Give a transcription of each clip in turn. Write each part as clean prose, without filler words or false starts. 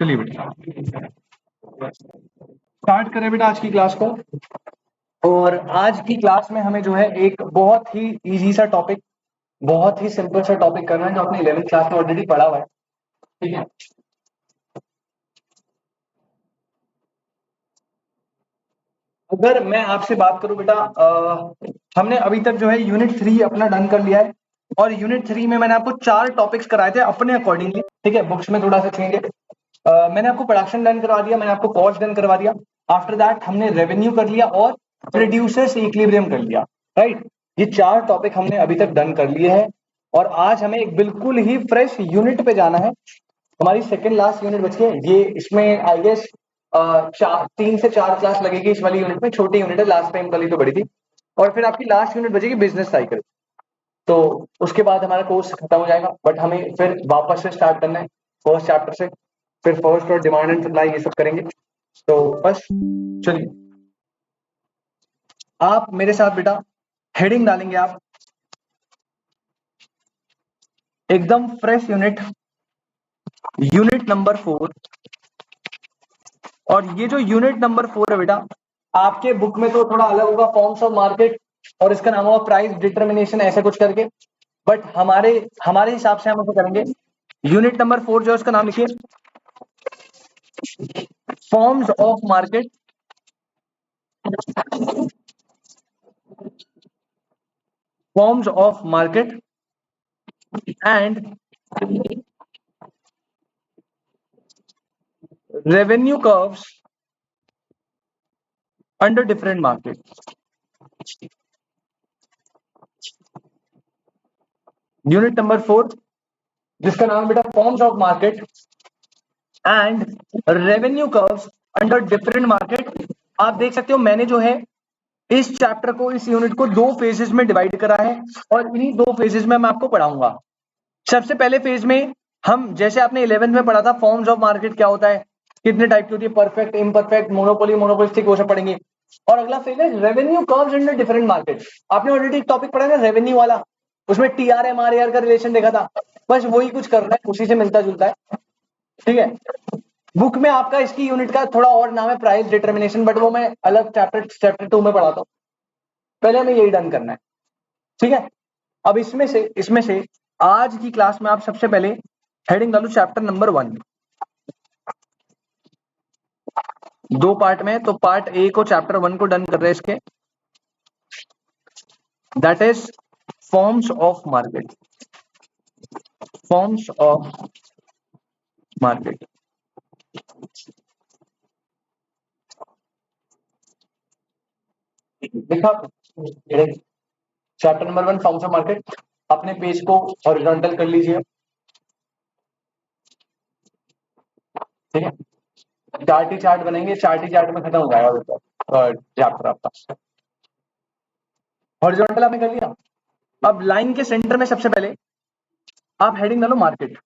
चलिए बेटा स्टार्ट करें बेटा आज की क्लास को। और आज की क्लास में हमें जो है एक बहुत ही इजी सा टॉपिक, बहुत ही सिंपल सा टॉपिक करना है जो आपने 11th क्लास में ऑलरेडी पढ़ा हुआ है। ठीक है, अगर मैं आपसे बात करूं बेटा, हमने अभी तक जो है यूनिट 3 अपना डन कर लिया है। और यूनिट 3 में मैंने आपको 4 टॉपिक्स कराए थे अपने अकॉर्डिंगली। ठीक है, बुक्स में थोड़ा सा चेंज है। मैंने आपको प्रोडक्शन डन करवा दिया, मैंने आपको कॉस्ट डन करवा दिया। आफ्टर दैट हमने रेवेन्यू कर लिया और प्रोड्यूसर्स इक्विलिब्रियम कर लिया। राइट, ये 4 टॉपिक हमने अभी तक डन कर लिए हैं। और आज हमें एक बिल्कुल ही फ्रेश यूनिट पे जाना है। हमारी सेकंड लास्ट यूनिट बची है ये, इसमें आई गेस 3 से 4 क्लास लगेगी इस वाली यूनिट में। छोटी यूनिट है, लास्ट टाइम वाली तो बड़ी थी। और फिर आपकी लास्ट यूनिट बचेगी बिजनेस साइकिल। तो उसके बाद हमारा कोर्स खत्म हो जाएगा, बट हमें फिर वापस से स्टार्ट करना है फर्स्ट चैप्टर से। फिर फर्स्ट और डिमांड एंड सप्लाई ये सब करेंगे। तो बस चलिए, आप मेरे साथ बेटा हेडिंग डालेंगे। आप एकदम फ्रेश यूनिट, यूनिट नंबर 4। और ये जो यूनिट नंबर 4 है बेटा, आपके बुक में तो थोड़ा अलग होगा, फॉर्म्स ऑफ मार्केट, और इसका नाम होगा प्राइस डिटर्मिनेशन, ऐसे कुछ करके। बट हमारे हमारे हिसाब से हम उसे करेंगे। यूनिट नंबर 4 जो है उसका नाम लिखिए forms of market forms of market and revenue curves under different market. Unit number 4 जिसका नाम बेटा forms of market and revenue curves under different market. आप देख सकते हो मैंने जो है इस चैप्टर को, इस यूनिट को 2 फेजेस में डिवाइड करा है। और इन्हीं 2 फेजेस में मैं आपको पढ़ाऊंगा। सबसे पहले फेज में हम, जैसे आपने 11th में पढ़ा था, फॉर्म्स ऑफ मार्केट क्या होता है, कितने टाइप की होती है, परफेक्ट, इम्परफेक्ट, मोनोपोली, मोनोपोलिस्टिक, वो सब पढ़ेंगे। और अगला फेज है revenue curves in different market. आपने ऑलरेडी एक टॉपिक पढ़ा है ना रेवेन्यू वाला, उसमें टीआर एमआरआर का रिलेशन देखा था। बस वही कुछ करना है, उसी से मिलता जुलता है। ठीक है, बुक में आपका इसकी यूनिट का थोड़ा और नाम है प्राइस डिटर्मिनेशन, बट वो मैं अलग चैप्टर 2 में पढ़ाता हूँ। पहले हमें यही डन करना है। ठीक है, अब इसमें से आज की क्लास में आप सबसे पहले हेडिंग डालो चैप्टर नंबर 1। 2 पार्ट में, तो पार्ट ए को, चैप्टर 1 को डन कर रहे हैं इसके, that is forms of market. Forms of market. देखा chapter number 1 forms of market. अपने पेज को हॉरिजॉन्टल कर लीजिए। ठीक है, चार्ट ही चार्ट बनेंगे, चार्ट ही चार्ट में खत्म हो जाएगा चैप्टर आपका। हॉरिजॉन्टल आपने कर लिया। अब लाइन के सेंटर में सबसे पहले आप हेडिंग डालो मार्केट।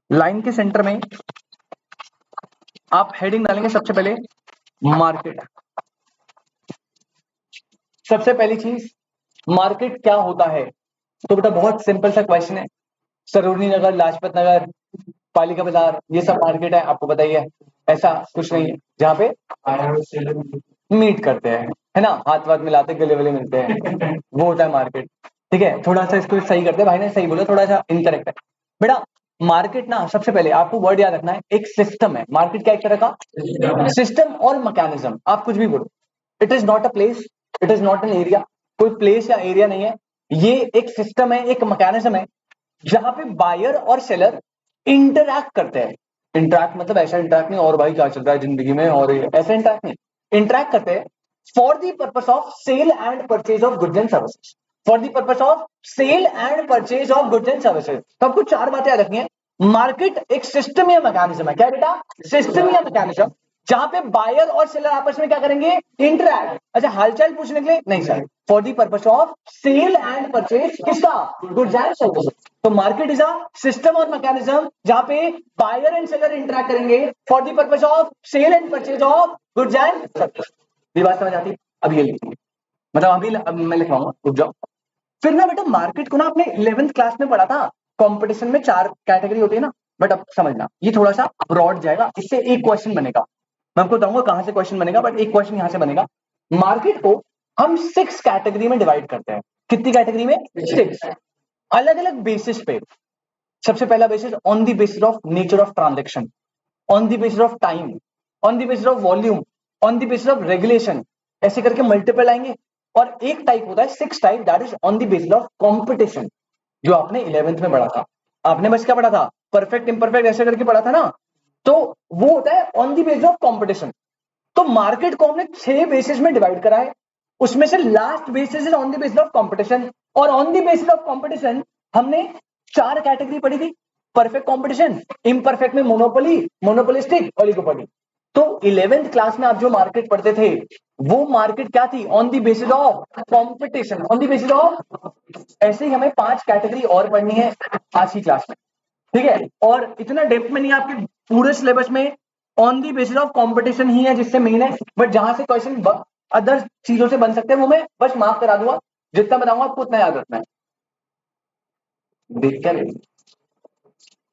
लाइन के सेंटर में आप हेडिंग डालेंगे सबसे पहले मार्केट। सबसे पहली चीज, मार्केट क्या होता है? तो बेटा बहुत सिंपल सा क्वेश्चन है। सरोजनी नगर, लाजपत नगर, पालिका बाजार, ये सब मार्केट है, आपको बताइए। ऐसा कुछ नहीं है जहाँ पे मीट करते हैं, है ना, हाथ वाथ मिलाते, गले वले मिलते हैं, वो होता है मार्केट। ठीक है, थोड़ा सा इसको सही करते हैं, भाई ने सही बोला, थोड़ा सा इनकरेक्ट है बेटा। मार्केट ना, सबसे पहले आपको वर्ड याद रखना है, एक सिस्टम है। मार्केट क्या एक तरह का सिस्टम और मैकेनिज्म, आप कुछ भी बोलो। It is not a place, it is not an area. कोई प्लेस या एरिया नहीं है, ये एक सिस्टम है, एक मैकेनिज्म है, जहां पे बायर और सेलर इंटरैक्ट करते हैं। इंटरैक्ट मतलब ऐसा इंटरैक्ट नहीं और भाई क्या चल रहा है जिंदगी में, और ऐसा इंटरैक्ट नहीं, इंटरैक्ट करते हैं for the purpose of sale and purchase of goods and services. For the purpose of sale and purchase of goods and services. तो आपको 4 बातें याद रखनी है। मार्केट एक सिस्टम या मैकेनिज्म है। क्या बेटा? सिस्टम या मैकेनिज्म, जहां पे बायर और सेलर आपस में क्या करेंगे? इंटरैक्ट। अच्छा, हालचाल पूछने के लिए नहीं sir, for the purpose of sale and purchase किसका? Goods and services. तो मार्केट इज अ सिस्टम और मैकेनिज्म जहां पे बायर एंड सेलर इंटरैक्ट करेंगे for the purpose of sale and purchase of goods and services. ये बात समझ आती है? अब ये लिखिए, मतलब अभी अब मैं लिखवाऊंगा, रुक जाओ। फिर ना बेटा मार्केट को ना आपने 11th क्लास में पढ़ा था, कंपटीशन में 4 कैटेगरी होती है ना, बट अब समझना ये थोड़ा सा ब्रॉड जाएगा, इससे एक क्वेश्चन बनेगा, मैं आपको बताऊंगा कहां से क्वेश्चन बनेगा, बट एक क्वेश्चन यहां से बनेगा। मार्केट को हम 6 कैटेगरी में डिवाइड करते हैं। कितनी कैटेगरी में? 6, अलग अलग बेसिस पे। सबसे पहला basis on the basis of nature of transaction, on the basis of time, on the basis of volume, on the basis of regulation, ऐसे करके मल्टीपल आएंगे। और एक टाइप होता है 6 type, that is on the basis of competition, जो आपने 11th में पढ़ा था। आपने बस क्या पढ़ा था? परफेक्ट इम्परफेक्ट ऐसे करके पढ़ा था ना, तो वो होता है on the basis of competition. तो मार्केट को हमने 6 बेसिस में डिवाइड करा है, उसमें से last basis is on the basis of competition. और on the basis of competition हमने 4 कैटेगरी पढ़ी थी, परफेक्ट कंपटीशन, इम्परफेक्ट में मोनोपोली, मोनोपोलिस्टिक, ओलिगोपोली। तो 11th क्लास में आप जो मार्केट पढ़ते थे, वो मार्केट क्या थी? On the basis of competition, on the basis of. ऐसे ही हमें 5 कैटेगरी और पढ़नी है आज की क्लास में, ठीक है? और इतना डेप्थ में नहीं, आपके पूरे सिलेबस में on the basis of competition ही है जिससे मेन है, बट जहां से क्वेश्चन अदर चीजों से बन सकते हैं वो मैं बस मार्क करा दूंगा, जितना बनाऊंगा आपको उतना याद रखना है। देख क्या रहे,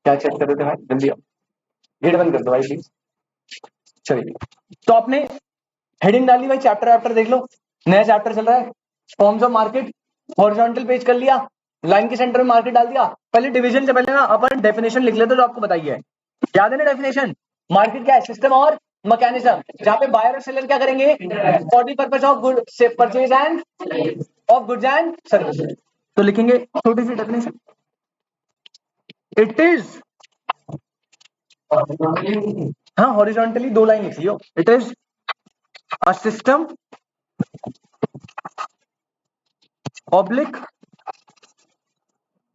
क्या चेक कर रहे थे भाई? जल्दी आओ, गेट बंद कर दो भाई प्लीज। चलिए, तो आपने हेडिंग डाली भाई, चैप्टर वैप्टर देख लो, नया चैप्टर चल रहा है, forms of market, horizontal page कर लिया, लाइन के सेंटर में मार्केट डाल दिया। पहले डिवीजन से पहले ना अपन डेफिनेशन लिख लेते, जो आपको बताइए, याद है ना डेफिनेशन? मार्केट क्या है? सिस्टम और मैकेनिज्म, जहां पे बायर और सेलर क्या करेंगे? For the purpose of good purchase and of goods and services. तो लिखेंगे छोटी सी डेफिनेशन, इट इज, हाँ हॉरिजॉन्टली 2 लाइन लिख लियो, it is a system oblique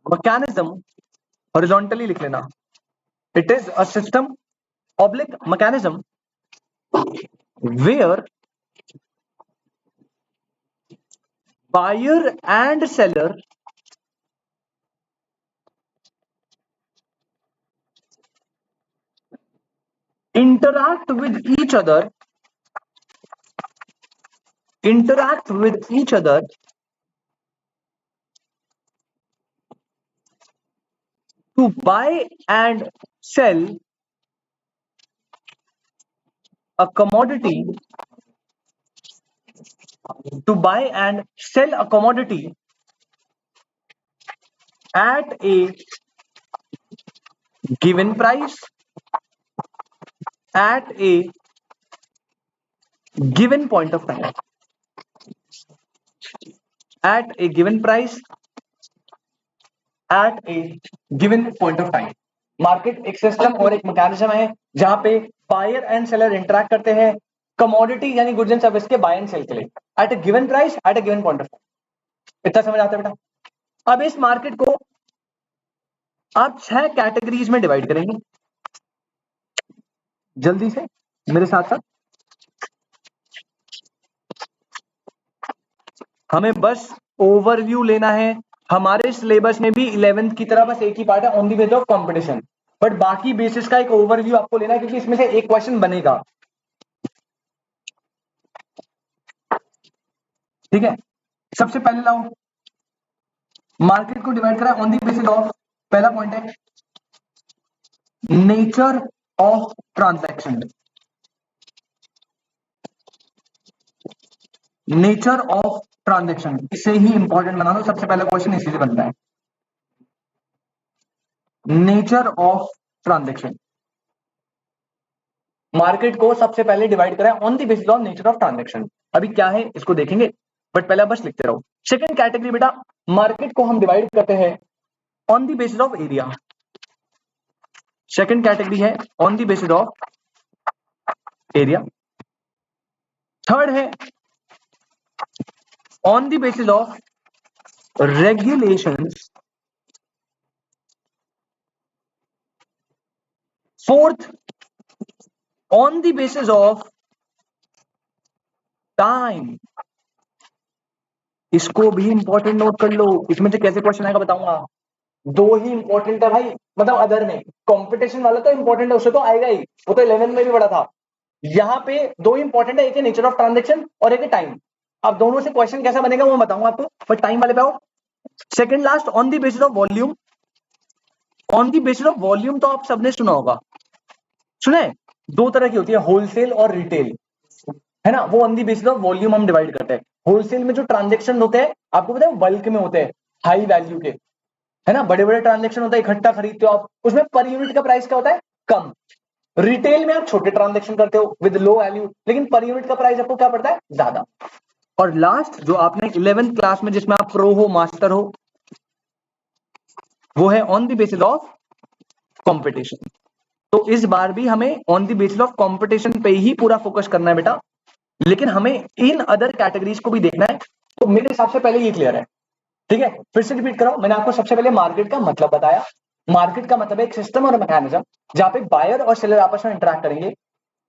mechanism, horizontally लिख लेना, it is a system oblique mechanism where buyer and seller interact with each other, to buy and sell a commodity, to buy and sell a commodity at a given price, at a given point of time, at a given price, at a given point of time। Market एक system और एक mechanism है जहां पे buyer and seller interact करते हैं commodity यानी goods and service के बाय एंड सेल के लिए, eight a given price, at a given point of time. इतना समझ आता है बेटा? अब इस मार्केट को आप 6 कैटेगरीज में डिवाइड करेंगे, जल्दी से मेरे साथ साथ। हमें बस ओवरव्यू लेना है। हमारे सिलेबस में भी 11th की तरह बस एक ही पार्ट है, on the basis of competition, but बाकी बेसिस का एक ओवरव्यू आपको लेना है, क्योंकि इसमें से एक क्वेश्चन बनेगा, ठीक है? सबसे पहले लाओ, मार्केट को डिवाइड करा ऑन द बेसिस ऑफ, पहला पॉइंट है nature of transaction, nature of transaction, इसे ही इंपॉर्टेंट बना दो, सबसे पहला क्वेश्चन इसी से बनता है, नेचर ऑफ ट्रांजैक्शन। मार्केट को सबसे पहले डिवाइड करा on the basis of nature of transaction. अभी क्या है इसको देखेंगे, बट पहले बस लिखते रहो। सेकंड कैटेगरी बेटा, मार्केट को हम डिवाइड करते हैं on the basis of area. Second category है on the basis of area. Third है on the basis of regulations. Fourth on the basis of time. इसको भी इंपॉर्टेंट नोट कर लो, इसमें से कैसे क्वेश्चन आएगा बताऊंगा। 2 ही इंपॉर्टेंट है भाई, मतलब अदर में कंपटीशन वाला तो इंपॉर्टेंट है, उससे तो आएगा ही, वो तो 11 में भी पढ़ा था। यहाँ पे 2 इंपॉर्टेंट है, एक है नेचर ऑफ ट्रांजेक्शन और एक है टाइम। अब दोनों से क्वेश्चन कैसा बनेगा वो मैं बताऊंगा आपको, बट टाइम वाले पे आओ। Second last on the basis of volume. On the basis of volume तो आप सबने सुना होगा, सुने? दो तरह की होती है, होलसेल और रिटेल, है ना? वो on the basis of volume हम डिवाइड करते हैं। होलसेल में जो ट्रांजेक्शन होते हैं आपको पता है बल्क में होते हैं, हाई वैल्यू के, है ना? बड़े बड़े ट्रांजेक्शन होते हैं, इकट्ठा खरीदते हो आप, उसमें पर यूनिट का प्राइस क्या होता है? कम। रिटेल में आप छोटे ट्रांजेक्शन करते हो विद लो वैल्यू, लेकिन पर यूनिट का प्राइस आपको क्या पड़ता है? ज्यादा। और लास्ट जो आपने 11th क्लास में जिसमें आप प्रो हो, मास्टर हो, वो है on the basis of competition. तो इस बार भी हमें on the basis of competition पे ही पूरा फोकस करना है बेटा, लेकिन हमें इन अदर कैटेगरीज को भी देखना है। तो मेरे हिसाब से पहले ये क्लियर है, ठीक है? फिर से रिपीट करो, मैंने आपको सबसे पहले मार्केट का मतलब बताया। मार्केट का मतलब है एक सिस्टम और मैकेनिज्म जहां पे बायर और सेलर आपस में इंटरेक्ट करेंगे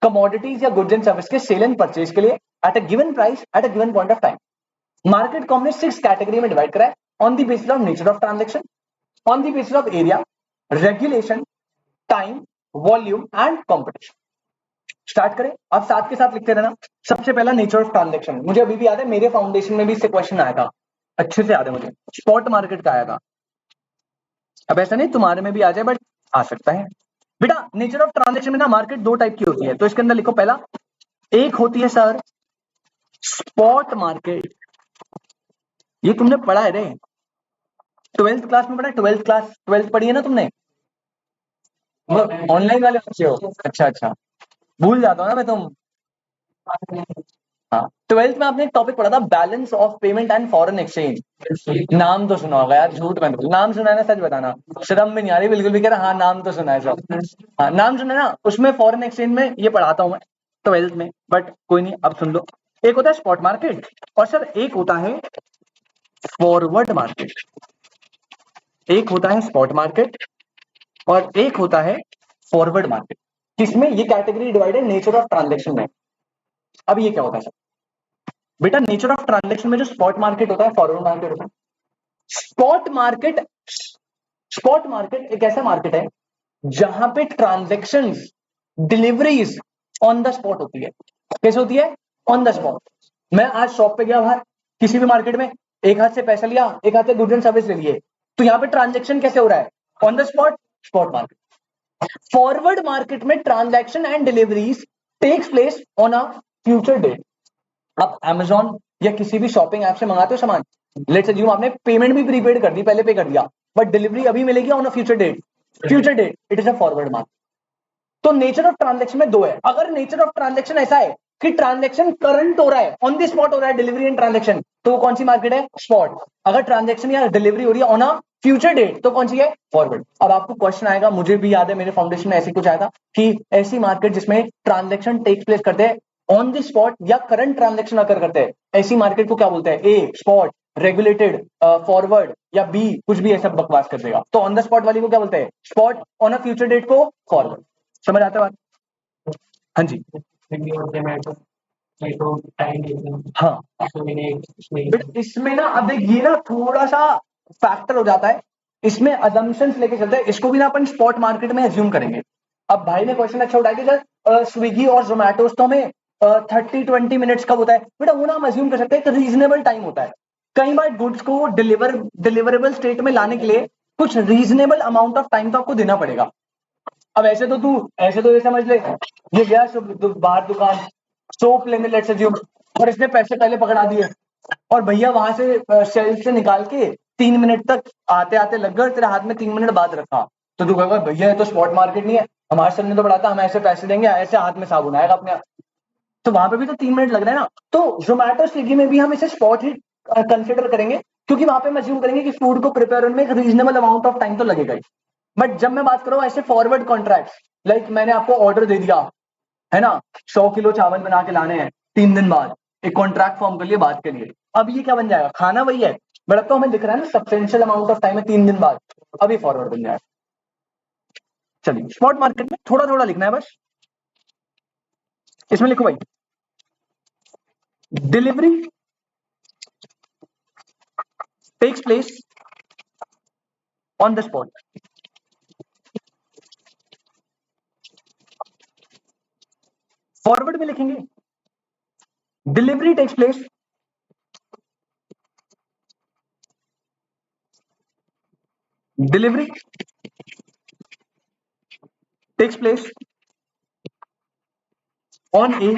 कमोडिटीज या गुड्स एंड सर्विस के सेल एंड परचेज के लिए eight a given price at a given point of time. Market को हमने 6 कैटेगरी में डिवाइड करा है, on the basis of nature of transaction, on the basis of area, regulation, time, volume and competition. Start करें, आप साथ के साथ लिखते रहना। सबसे पहला नेचर ऑफ ट्रांजेक्शन, मुझे अभी भी याद है, मेरे फाउंडेशन में भी इससे क्वेश्चन आया था, अच्छे से याद है मुझे, स्पॉट मार्केट का आया था। अब ऐसा नहीं तुम्हारे में भी आ जाए, बट आ सकता है बेटा। नेचर ऑफ ट्रांजेक्शन में ना मार्केट दो टाइप की होती है, तो इसके अंदर लिखो पहला, एक होती है सर स्पॉट मार्केट। ये तुमने पढ़ा है रे, 12th क्लास में पढ़ा है, 12th क्लास, 12th पढ़ी है ना तुमने? ऑनलाइन वाले बच्चे हो? अच्छा अच्छा, भूल जाता हूँ ना मैं तुम। हाँ, 12th में आपने एक टॉपिक पढ़ा था, balance of payment and foreign exchange. नाम तो सुना होगा यार, झूठ मत बोलो, नाम सुना है ना? सच बताना, शर्म भी नहीं आ रही बिल्कुल भी, कह रहा हाँ नाम तो सुना है सब। हाँ नाम सुना है ना, उसमें फॉरेन एक्सचेंज में ये पढ़ाता हूँ मैं 12th में, बट कोई नहीं, अब सुन लो। एक होता है स्पॉट मार्केट, और सर एक होता है फॉरवर्ड मार्केट। एक होता है स्पॉट मार्केट और एक होता है फॉरवर्ड मार्केट। किसमें? ये कैटेगरी डिवाइड है नेचर ऑफ ट्रांजेक्शन में। अब ये क्या होता है सर? बेटा नेचर ऑफ ट्रांजेक्शन में जो स्पॉट मार्केट होता है, फॉरवर्ड मार्केट होता है। स्पॉट मार्केट, स्पॉट मार्केट एक ऐसा मार्केट है जहां पे transactions, deliveries on the spot होती है। कैसे होती है? On the spot. मैं आज शॉप पे गया बाहर, किसी भी मार्केट में, एक हाथ से पैसा लिया, एक हाथ से गुड्स एंड सर्विस ले लिए, तो यहाँ पे ट्रांजेक्शन कैसे हो रहा है? On the spot, spot market. Forward market में transaction and deliveries takes place on a future date. आप Amazon या किसी भी शॉपिंग ऐप से मंगाते हो सामान, लेट्स अज्यूम आपने पेमेंट भी प्रीपेड कर दी, पहले पे कर दिया, बट डिलीवरी अभी मिलेगी on a future date. Future date, it is a forward market. तो नेचर ऑफ ट्रांजैक्शन में दो है। अगर नेचर ऑफ ट्रांजैक्शन ऐसा है कि ट्रांजैक्शन करंट हो रहा है, ऑन द स्पॉट हो रहा है, डिलीवरी एंड ट्रांजैक्शन, तो वो कौन सी मार्केट है? स्पॉट। अगर ट्रांजैक्शन या डिलीवरी हो रही है ऑन अ फ्यूचर डेट, तो कौन सी है? फॉरवर्ड। अब आपको क्वेश्चन आएगा, मुझे भी याद है मेरे फाउंडेशन में ऐसे कुछ आया था कि ऐसी मार्केट जिसमें ट्रांजैक्शन टेक प्लेस करते हैं ऑन द स्पॉट या करंट ट्रांजैक्शन अगर करते हैं, ऐसी मार्केट को क्या बोलते हैं? ए स्पॉट, रेगुलेटेड, फॉरवर्ड, या बी कुछ भी ऐसा बकवास कर देगा। तो ऑन द स्पॉट वाली को क्या बोलते हैं? Spot, on a future date को फॉरवर्ड। समझ आता है बात? हाँ जी। हाँ, बट इसमें ना अब देख, ये ना थोड़ा सा फैक्टर हो जाता है, इसमें अजम्पशंस लेके चलते हैं, इसको भी ना अपन स्पॉट मार्केट में एज्यूम करेंगे। अब भाई ने क्वेश्चन अच्छा उठाया कि सर स्विगी और जोमेटो तो हमें 30-20 मिनट्स कब होता है? बेटा वो ना हम एज्यूम कर सकते हैं एक रीजनेबल टाइम होता है। कई बार गुड्स को डिलीवरेबल स्टेट में लाने के लिए कुछ रीजनेबल अमाउंट ऑफ टाइम तो आपको देना पड़ेगा। अब ऐसे तो ये समझ ले, ये गया बाहर दुकान, सोप लेने लेट्स अज्यूम, और इसने पैसे पहले पकड़ा दिए, और भैया वहां से शेल्फ से निकाल के 3 मिनट तक आते आते लग गए, तेरे हाथ में 3 मिनट बाद रखा। तो तू कहेगा भैया ये तो स्पॉट मार्केट नहीं है, हमारे सर ने तो बढ़ाता, हम ऐसे पैसे देंगे, ऐसे हाथ में साबुन आएगा अपने आप। तो वहां पे भी तो 3 मिनट लग रहे हैं ना। तो जोमेटो स्विगी में भी हम इसे स्पॉट ही कंसिडर करेंगे, क्योंकि वहां पे हम अज्यूम करेंगे कि फूड को प्रिपेयर होने में एक रीजनेबल अमाउंट ऑफ टाइम तो लगेगा ही। बट जब मैं बात करूं ऐसे फॉरवर्ड कॉन्ट्रैक्ट, लाइक मैंने आपको ऑर्डर दे दिया, है ना, 100 किलो चावल बना के लाने हैं 3 दिन बाद, एक कॉन्ट्रैक्ट फॉर्म कर लिए बात के लिए। अब ये क्या बन जाएगा? खाना वही है, बट अब तो हमें दिख रहा है ना सब्सटेंशियल अमाउंट ऑफ टाइम है 3 दिन बाद, अभी फॉरवर्ड बन जाएगा। चलिए, स्पॉट मार्केट में थोड़ा थोड़ा लिखना है बस। इसमें लिखो भाई, delivery takes place on the spot. Forward में लिखेंगे delivery takes place delivery takes place on a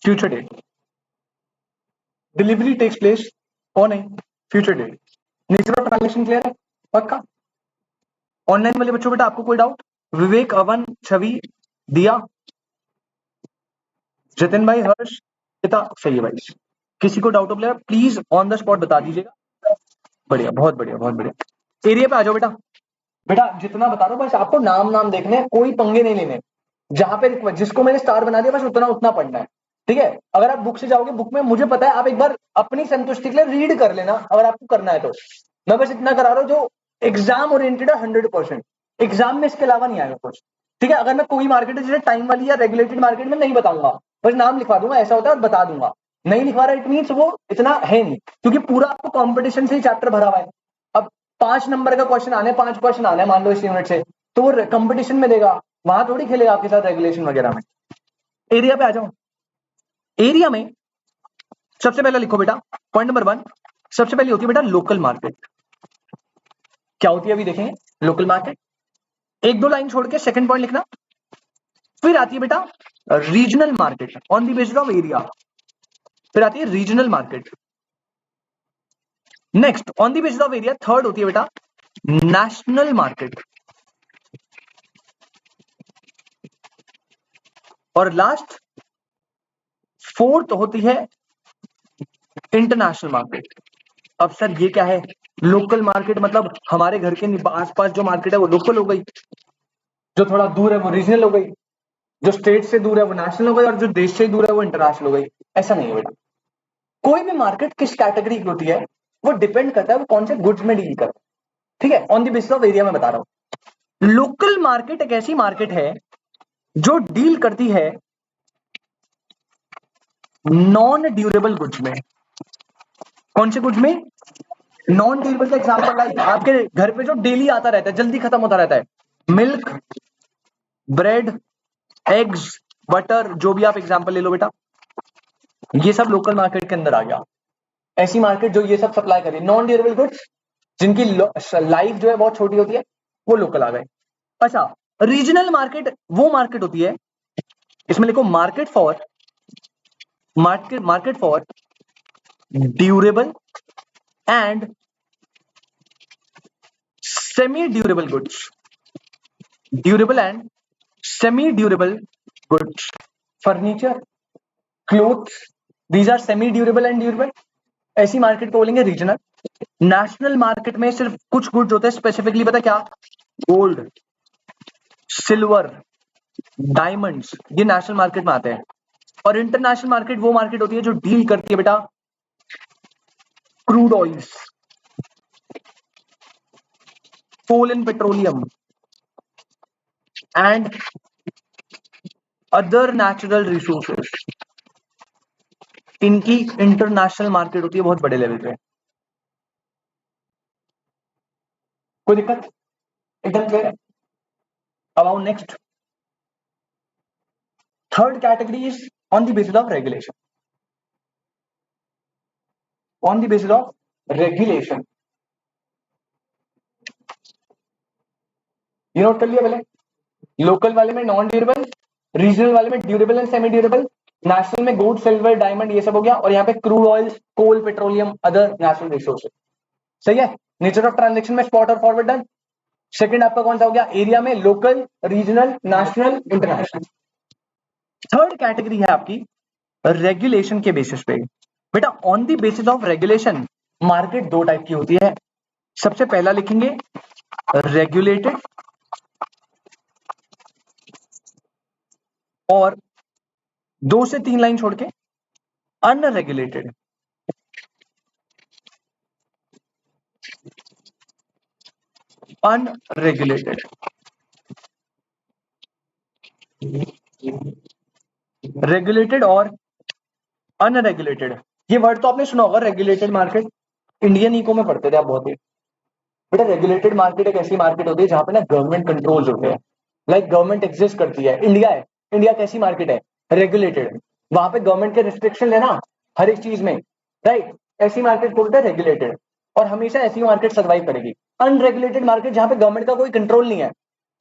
future date, delivery takes place on a future date. Nature of transaction clear है पक्का? ऑनलाइन वाले बच्चों बेटा आपको कोई डाउट? विवेक, अवन, छवि, दिया, जतिन भाई, हर्ष, पिता, सही है भाई। किसी को डाउट हो प्लीज ऑन द स्पॉट बता दीजिएगा। बढ़िया, बहुत बढ़िया, बहुत बढ़िया। एरिया पे आ जाओ बेटा। बेटा जितना बता रहा हूं बस आपको नाम नाम देखने हैं, कोई पंगे नहीं लेने। जहां पे जिसको मैंने स्टार बना दिया बस उतना उतना पढ़ना है, ठीक है? अगर आप बुक से जाओगे, बुक में मुझे पता है आप एक बार अपनी संतुष्टि के लिए रीड कर लेना अगर आपको करना है तो। मैं बस इतना करा रहा हूं जो एग्जाम ओरिएंटेड है 100%। एग्जाम में इसके अलावा नहीं आएगा कुछ, ठीक है? अगर मैं कोई मार्केट है जैसे टाइम वाली या रेगुलेटेड मार्केट में नहीं बताऊंगा, बस नाम लिखवा दूंगा, ऐसा होता है और बता दूंगा। नहीं लिखवा रहा इट मीन्स वो इतना है नहीं, क्योंकि पूरा आपको कॉम्पिटिशन से ही चैप्टर भरा हुआ है। अब 5 नंबर का क्वेश्चन आने, 5 क्वेश्चन आने मान लो इस यूनिट से, तो वो कंपटीशन में देगा, वहां थोड़ी खेलेगा आपके साथ रेगुलेशन वगैरह में। एरिया पे आ जाओ। एरिया में सबसे पहले लिखो बेटा, पॉइंट नंबर 1, सबसे पहले होती है बेटा लोकल मार्केट। क्या होती है अभी देखेंगे लोकल मार्केट। एक दो लाइन छोड़ के सेकंड पॉइंट लिखना। फिर आती है बेटा regional market on the basis of area. फिर आती है regional market. Next on the basis of area third होती है बेटा नेशनल मार्केट। और लास्ट फोर्थ होती है इंटरनेशनल मार्केट। अब सर ये क्या है? लोकल मार्केट मतलब हमारे घर के आसपास जो मार्केट है वो लोकल हो गई, जो थोड़ा दूर है वो रीजनल हो गई, जो स्टेट से दूर है वो नेशनल हो गई, और जो देश से दूर है वो इंटरनेशनल हो गई। ऐसा नहीं है बेटा। कोई भी मार्केट किस कैटेगरी की होती है वो डिपेंड करता है वो कौन से गुड्स में डील करता है, ठीक है? On the basis of area में बता रहा हूं। लोकल मार्केट एक ऐसी मार्केट है जो डील करती है नॉन ड्यूरेबल गुड्स में। कौन से गुड्स में? नॉन ड्यूरेबल का एग्जांपल लाइक आपके घर पे जो डेली आता रहता है, जल्दी खत्म होता रहता है, मिल्क, ब्रेड, एग्स, बटर, जो भी आप एग्जांपल ले लो बेटा, ये सब लोकल मार्केट के अंदर आ गया। ऐसी मार्केट जो ये सब सप्लाई करे, नॉन ड्यूरेबल गुड्स जिनकी लाइफ जो है बहुत छोटी होती है, वो लोकल आ गए। अच्छा, रीजनल मार्केट वो मार्केट होती है, इसमें लिखो market for durable and semi durable goods. Durable and semi durable goods, furniture, clothes, these are semi durable and durable. ऐसी मार्केट को बोलेंगे रीजनल। नेशनल मार्केट में सिर्फ कुछ गुड्स होते हैं स्पेसिफिकली, पता क्या? गोल्ड, सिल्वर, डायमंड्स, ये नेशनल मार्केट में आते हैं। और इंटरनेशनल मार्केट वो मार्केट होती है जो डील करती है बेटा crude oils, coal and petroleum and other natural resources. इनकी इंटरनेशनल मार्केट होती है बहुत बड़े लेवल पे। कोई दिक्कत? एकदम क्लियर है। अब आओ next, third category is on the basis of regulation. On the basis of regulation, ये नोट कर लिया पहले। लोकल वाले में नॉन ड्यूरेबल, रीजनल वाले में durable and semi durable, national में गोल्ड, सिल्वर, डायमंड, ये सब हो गया, और यहाँ पे क्रूड ऑयल्स, कोल, पेट्रोलियम, अदर नेशनल रिसोर्सेज। सही है। नेचर ऑफ ट्रांजेक्शन में स्पॉट और फॉरवर्ड डन। सेकंड आपका कौन सा हो गया? एरिया में local, regional, national, international. Third category है आपकी रेगुलेशन के बेसिस पे। बेटा on the basis of regulation market दो टाइप की होती है। सबसे पहला लिखेंगे रेगुलेटेड, और 2 से 3 लाइन छोड़ के अनरेगुलेटेड। अनरेगुलेटेड, रेगुलेटेड और अनरेगुलेटेड। ये वर्ड तो आपने सुना होगा, रेगुलेटेड मार्केट। इंडियन इको में पढ़ते थे आप बहुत ही। बेटा रेगुलेटेड मार्केट एक ऐसी मार्केट होती है जहां पे ना गवर्नमेंट कंट्रोल्स होते हैं, लाइक गवर्नमेंट एग्जिस्ट करती है। इंडिया है, इंडिया कैसी मार्केट है? रेगुलेटेड। वहां पे गवर्नमेंट के रिस्ट्रिक्शन है ना हर एक चीज में, राइट? ऐसी मार्केट बोलते हैं रेगुलेटेड। और हमेशा ऐसी मार्केट सर्वाइव करेगी। अनरेगुलेटेड मार्केट जहां पे गवर्नमेंट का कोई कंट्रोल नहीं है,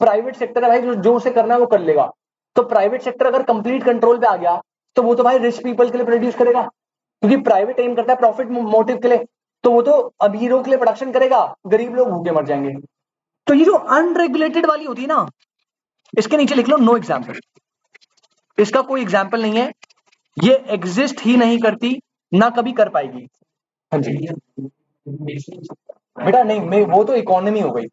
प्राइवेट सेक्टर है भाई, जो उसे करना है वो कर लेगा। तो प्राइवेट सेक्टर अगर कंप्लीट कंट्रोल पे आ गया तो वो तो भाई रिच पीपल के लिए प्रोड्यूस करेगा, क्योंकि प्राइवेट एम करता है प्रॉफिट मोटिव के लिए, तो वो तो अमीरों के लिए प्रोडक्शन करेगा, गरीब लोग भूखे मर जाएंगे। तो ये जो अनरेगुलेटेड वाली होती है ना, इसके नीचे लिख लो नो एग्जाम्पल, इसका कोई एग्जाम्पल नहीं है, ये एग्जिस्ट ही नहीं करती, ना कभी कर पाएगी। हाँ जी बेटा नहीं, वो तो इकोनॉमी हो गई,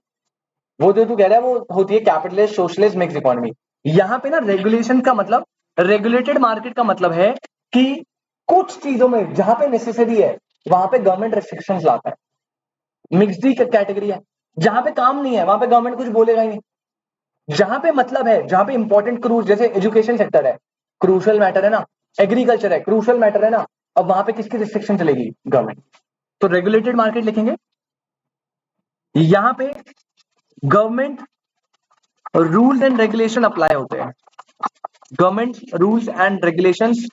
वो जो तू कह रहा है वो होती है कैपिटलिस्ट सोशलिस्ट मिक्स इकोनॉमी। यहां पे ना रेगुलेशन का मतलब, रेगुलेटेड मार्केट का मतलब है कि कुछ चीजों में जहां पे नेसेसरी है वहां पे गवर्नमेंट रेस्ट्रिक्शंस लाता है। मिक्स्ड कैटेगरी है, जहां पे काम नहीं है वहां पे गवर्नमेंट कुछ बोलेगा ही नहीं, जहां पे मतलब है, जहां पे इंपॉर्टेंट क्रूज, जैसे एजुकेशन सेक्टर है क्रूशल मैटर है ना, एग्रीकल्चर है क्रूशल मैटर है ना, अब वहां पे किसकी रिस्ट्रिक्शन चलेगी? गवर्नमेंट। तो रेगुलेटेड मार्केट लिखेंगे, यहां पे government rules and regulation apply होते हैं, government rules and regulations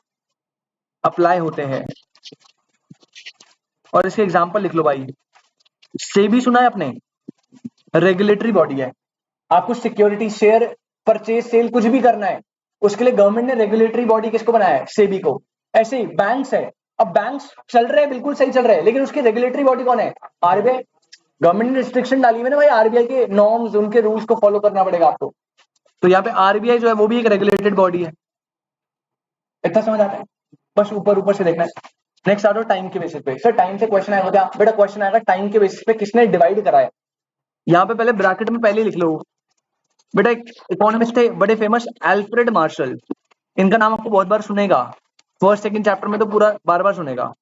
apply होते हैं। और इसके एग्जांपल लिख लो भाई, सेबी सुना है आपने? रेगुलेटरी बॉडी है, आपको सिक्योरिटी शेयर परचेज सेल कुछ भी करना है उसके लिए गवर्नमेंट ने रेगुलेटरी बॉडी किसको बनाया है? सेबी को। ऐसे ही बैंक्स है, अब बैंक्स चल रहे हैं बिल्कुल सही चल रहे हैं, लेकिन उसकी रेगुलेटरी बॉडी कौन है? आरबीआई। गवर्नमेंट ने रिस्ट्रिक्शन डाली है ना भाई, आरबीआई के नॉर्म्स, उनके रूल्स को फॉलो करना पड़ेगा आपको। तो यहाँ पे आरबीआई जो है वो भी एक रेगुलेटेड बॉडी है। इतना समझ आता है? बस ऊपर ऊपर से देखना है। नेक्स्ट आ जाओ टाइम के बेसिस पे। सर टाइम से क्वेश्चन आएगा क्या? बेटा क्वेश्चन आएगा टाइम के बेसिस पे किसने डिवाइड करा है। यहाँ पे पहले ब्रैकेट में पहले लिख लो बेटा, एक इकोनॉमिस्ट थे बड़े फेमस, एल्फ्रेड मार्शल, इनका नाम आपको बहुत बार सुनेगा, फर्स्ट सेकंड चैप्टर में तो पूरा बार बार सुनेगा,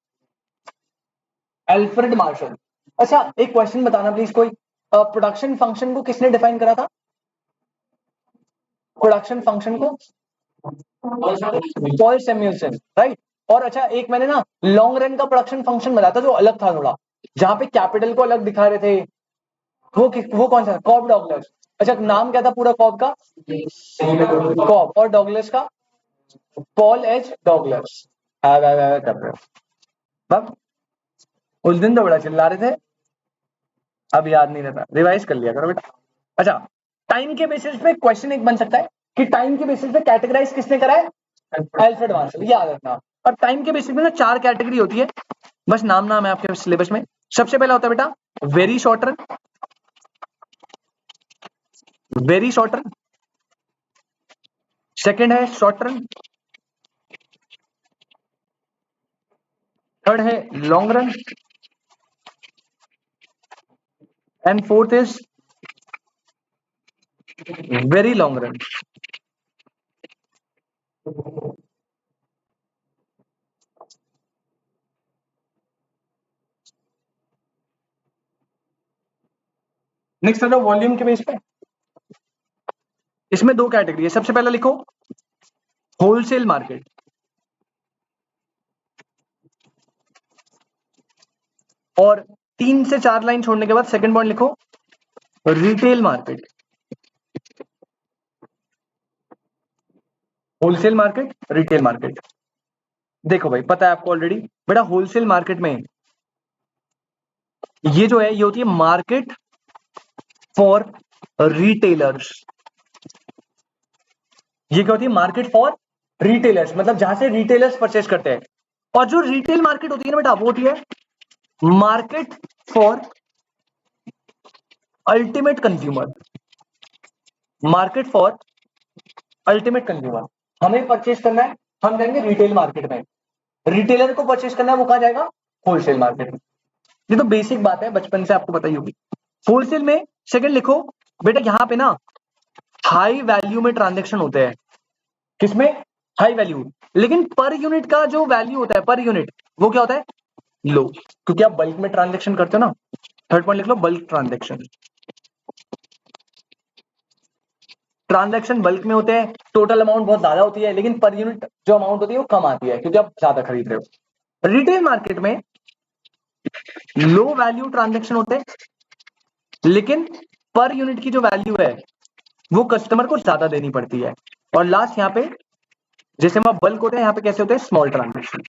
एल्फ्रेड मार्शल। अच्छा एक क्वेश्चन बताना प्लीज, कोई प्रोडक्शन फंक्शन को किसने डिफाइन करा था? प्रोडक्शन फंक्शन को पॉल सैमुअलसन, राइट। और अच्छा एक मैंने ना लॉन्ग रन का प्रोडक्शन फंक्शन बताया था जो अलग था थोड़ा, जहां पे कैपिटल को अलग दिखा रहे थे, वो कौन सा? Cobb Douglas. अच्छा नाम क्या था पूरा कॉब का? कॉब। और डॉगलस का? Paul H Douglas. कर रहे हो तब, उस दिन तो बड़ा चिल्ला रहे थे, अब याद नहीं रहता, रिवाइज कर लिया करो बेटा। अच्छा टाइम के बेसिस पे क्वेश्चन एक बन सकता है कि टाइम के बेसिस पे कैटेगराइज किसने करा है? एल्फ्रेड मार्शल, याद रखना। और टाइम के बेसिस पे ना 4 कैटेगरी होती है, बस नाम नाम है आपके सिलेबस में। सबसे पहला होता है बेटा very short run, very short run. Second है शॉर्ट रन, थर्ड है long run, and fourth is very long run. Next है वॉल्यूम के बेस पे, इसमें 2 कैटेगरी है। सबसे पहला लिखो होलसेल मार्केट, और 3 से 4 लाइन छोड़ने के बाद सेकंड पॉइंट लिखो retail market. Wholesale market, retail market. देखो भाई पता है आपको ऑलरेडी बेटा, होलसेल मार्केट में ये जो है ये होती है मार्केट फॉर रिटेलर्स। ये क्या होती है? मार्केट फॉर रिटेलर्स, मतलब जहां से रिटेलर्स परचेस करते हैं। और जो रिटेल मार्केट होती है ना बेटा, वो होती है market for ultimate consumer. Market for ultimate consumer, हमें परचेस करना है, हम जाएंगे रिटेल मार्केट में, रिटेलर को परचेस करना है, वो कहां जाएगा? होलसेल मार्केट में। ये तो बेसिक बात है, बचपन से आपको पता ही होगी। होलसेल में सेकंड लिखो बेटा, यहां पे ना हाई वैल्यू में ट्रांजेक्शन होते हैं। किसमें? High value. लेकिन पर यूनिट का जो वैल्यू होता है, पर यूनिट, वो क्या होता है? लो, क्योंकि आप बल्क में ट्रांजेक्शन करते हो ना। थर्ड पॉइंट लिख लो बल्क ट्रांजेक्शन। ट्रांजैक्शन बल्क में होते हैं, टोटल अमाउंट बहुत ज्यादा होती है, लेकिन पर यूनिट जो अमाउंट होती है वो कम आती है, क्योंकि आप ज्यादा खरीद रहे हो। रिटेल मार्केट में लो वैल्यू ट्रांजैक्शन होते हैं, लेकिन पर यूनिट की जो वैल्यू है वो कस्टमर को ज्यादा देनी पड़ती है। और लास्ट यहाँ पे जैसे वहां बल्क होते हैं, यहाँ पे कैसे होते हैं? Small transaction.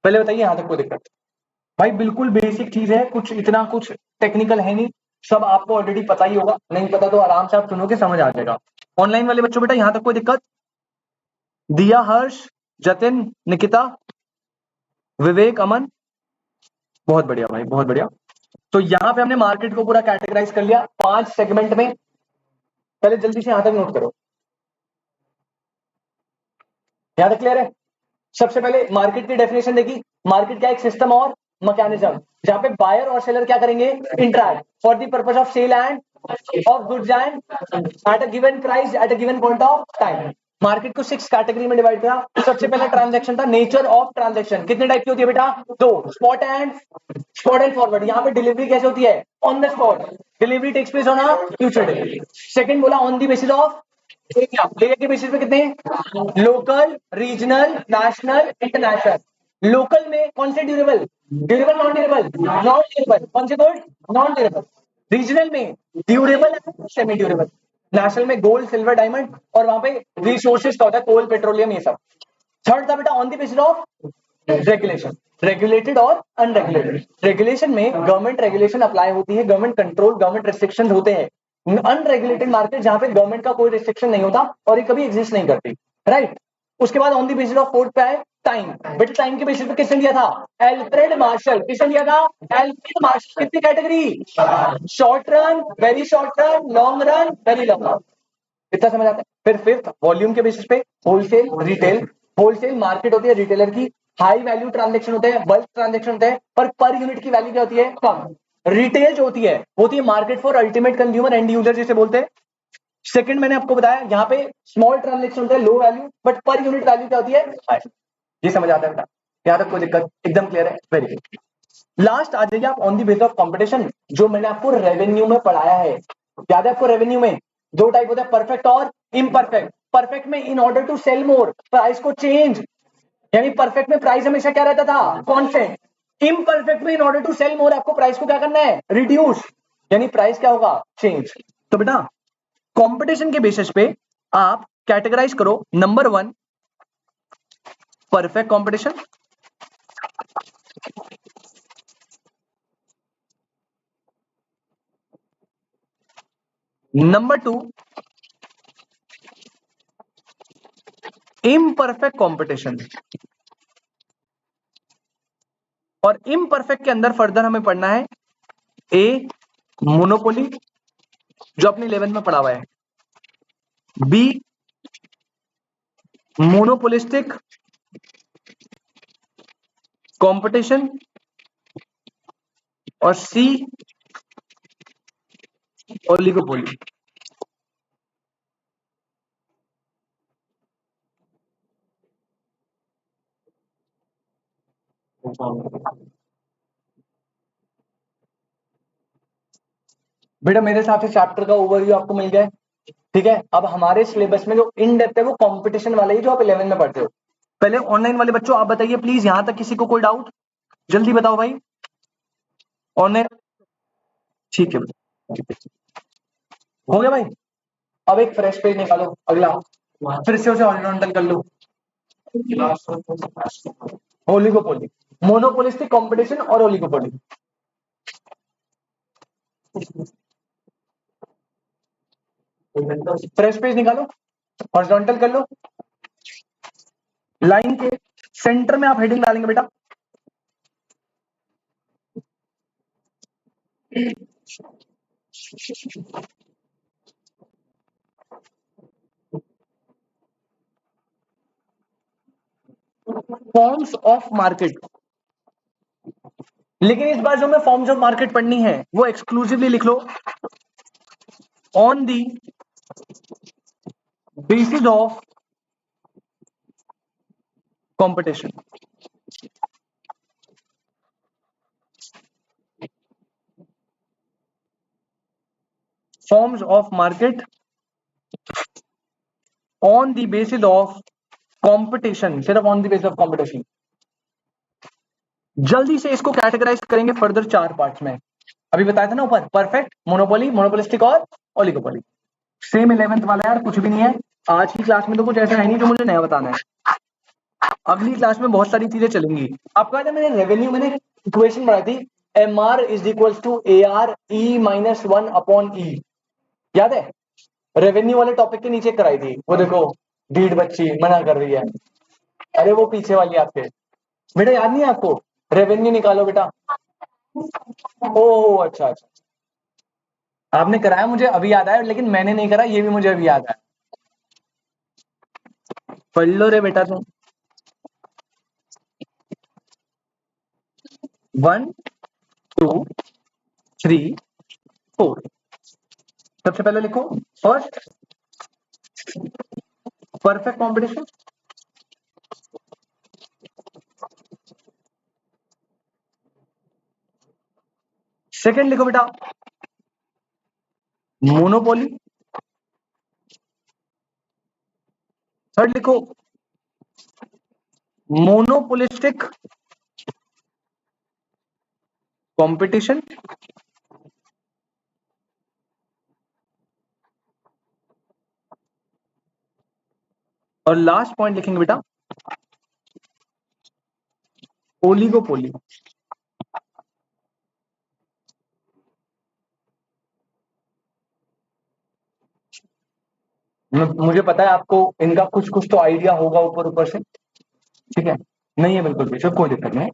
पहले बताइए यहां तक कोई दिक्कत? भाई बिल्कुल बेसिक चीज है, कुछ इतना कुछ टेक्निकल है नहीं, सब आपको ऑलरेडी पता ही होगा, नहीं पता तो आराम से आप सुनोगे समझ आ जाएगा। ऑनलाइन वाले बच्चों बेटा यहां तक कोई दिक्कत? दिया, हर्ष, जतिन, निकिता, विवेक, अमन, बहुत बढ़िया भाई, बहुत बढ़िया। तो यहाँ पे हमने मार्केट को पूरा कैटेगराइज कर लिया 5 सेगमेंट में। पहले जल्दी से यहां तक नोट करो, यहां तक क्लियर है? सबसे पहले मार्केट की डेफिनेशन देखी। मार्केट क्या, एक सिस्टम और मैकेनिज्म जहां पे बायर और सेलर क्या करेंगे, interact for the purpose of sale and of goods and at a given price at a given point of time. Market को 6 कैटेगरी में डिवाइड करा। सबसे पहला ट्रांजैक्शन था, नेचर ऑफ ट्रांजैक्शन। कितने टाइप की होती है बेटा? 2, स्पॉट एंड फॉरवर्ड। यहाँ पे डिलीवरी कैसे होती है, on the spot, delivery takes place on a future day. Second बोला on the basis of area, area के बेसिस पे कितने, local, regional, national, international. Local में कौन से durable, durable, non durable, non durable, कौन से गुड, नॉन ड्यूरेबल। रीजनल में durable and semi durable. National में गोल्ड, सिल्वर, डायमंड, और वहां पे रिसोर्सेज का होता है कोल, पेट्रोलियम, ये सब। थर्ड था बेटा on the basis of regulation, regulated और अनरेगुलेटेड। रेगुलेशन में गवर्नमेंट रेगुलेशन अप्लाई होती है, गवर्नमेंट कंट्रोल, गवर्नमेंट रिस्ट्रिक्शन होते हैं। अनरेगुलेटेड मार्केट जहां पे गवर्नमेंट का कोई रिस्ट्रिक्शन नहीं होता और ये कभी एग्जिस्ट नहीं करती, राइट। उसके बाद on the basis of fourth पे है टाइम। बेटा टाइम के बेसिस पे किसने दिया था, एल्फ्रेड मार्शल। किसने दिया था, एल्फ्रेड मार्शल। कितनी category, short run, very short run, long run, very long run. इतना समझ आता है? फिर फिफ्थ वॉल्यूम के बेसिस पे होलसेल, रिटेल। होलसेल मार्केट होती है रिटेलर की, हाई वैल्यू ट्रांजेक्शन होते हैं, बल्क ट्रांजेक्शन होते हैं, पर यूनिट की वैल्यू क्या होती है, कम। रिटेल जो होती है market for ultimate consumer, and user जिसे बोलते हैं। सेकंड मैंने आपको बताया यहाँ पे स्मॉल ट्रांजेक्शन होते हैं, low value, but per unit value क्या होती है, हाई। ये समझ आता है बेटा? यहाँ तक कोई दिक्कत, एकदम क्लियर है, वेरी गुड। लास्ट आ जाइए आप on the base of competition, जो मैंने आपको रेवेन्यू में पढ़ाया है। याद है आपको, रेवेन्यू में दो टाइप होता है, परफेक्ट और इम्परफेक्ट। परफेक्ट में in order to sell more, price को चेंज, यानी परफेक्ट में प्राइस हमेशा क्या रहता था, कांस्टेंट। इम्परफेक्ट में in order to sell more आपको प्राइस को क्या करना है, रिड्यूस, यानी प्राइस क्या होगा, चेंज। तो बेटा कंपटीशन के बेसिस पे आप कैटेगराइज करो, number 1 perfect competition, number 2 imperfect competition, और इम्परफेक्ट के अंदर फर्दर हमें पढ़ना है ए मोनोपोली, जो अपने 11 में पढ़ा हुआ है, बी मोनोपोलिस्टिक कंपटीशन, और सी ओलिगोपोली। बेटा मेरे हिसाब से चैप्टर का ओवरव्यू आपको मिल गया है, ठीक है। अब हमारे सिलेबस में जो इन डेप्थ है वो कंपटीशन वाला ही, जो आप 11 में पढ़ते हो। पहले ऑनलाइन वाले बच्चों आप बताइए प्लीज, यहां तक किसी को कोई डाउट, जल्दी बताओ भाई। ऑनलाइन, ठीक है, ठीक है। हो गया भाई। अब एक फ्रेश पेज निकालो, अगला फिर से उसे हॉरिजॉन्टल कर लो। ओलिगोपोली, मोनोपोलिस्टिक कंपटीशन और ओलिगोपोली। फ्रेश पेज निकालो, हॉरिजॉन्टल कर लो। लाइन के सेंटर में आप हेडिंग डालेंगे बेटा, फॉर्म्स ऑफ मार्केट। लेकिन इस बार जो मैं फॉर्म्स ऑफ मार्केट पढ़नी है वो एक्सक्लूसिवली लिख लो, on the basis of competition. Forms of market on the basis of competition, सिर्फ on the basis of competition. जल्दी से इसको कैटेगराइज करेंगे फर्दर 4 पार्ट्स में। अभी बताया था ना ऊपर, परफेक्ट, मोनोपोली, मोनोपोलिस्टिक और ओलिगोपोली। सेम 11th वाला यार, कुछ भी नहीं है। आज की क्लास में तो कुछ ऐसा है नहीं जो मुझे नया बताना है। अगली क्लास में बहुत सारी चीजें चलेंगी। आपको याद है मैंने रेवेन्यू, मैंने इक्वेशन बनाई थी, MR is equal to AR E-1/E, याद है? रेवेन्यू वाले टॉपिक के नीचे कराई थी वो, देखो ढीठ बच्ची मना कर रही है। अरे वो पीछे वाली आपके, बेटा याद नहीं है आपको? रेवेन्यू निकालो बेटा। ओ अच्छा अच्छा, आपने कराया, मुझे अभी याद आया, लेकिन मैंने नहीं करा, ये भी मुझे अभी याद आया। पढ़ लो रे बेटा तुम। 1 2 3 4। सबसे पहले लिखो फर्स्ट परफेक्ट कॉम्पिटिशन, सेकंड लिखो बेटा मोनोपोली, थर्ड लिखो मोनोपोलिस्टिक कंपटीशन, और लास्ट पॉइंट लिखेंगे बेटा ओलिगोपोली। मुझे पता है आपको इनका कुछ कुछ तो आइडिया होगा ऊपर ऊपर से, ठीक है? नहीं है बिल्कुल भी, कोई दिक्कत नहीं।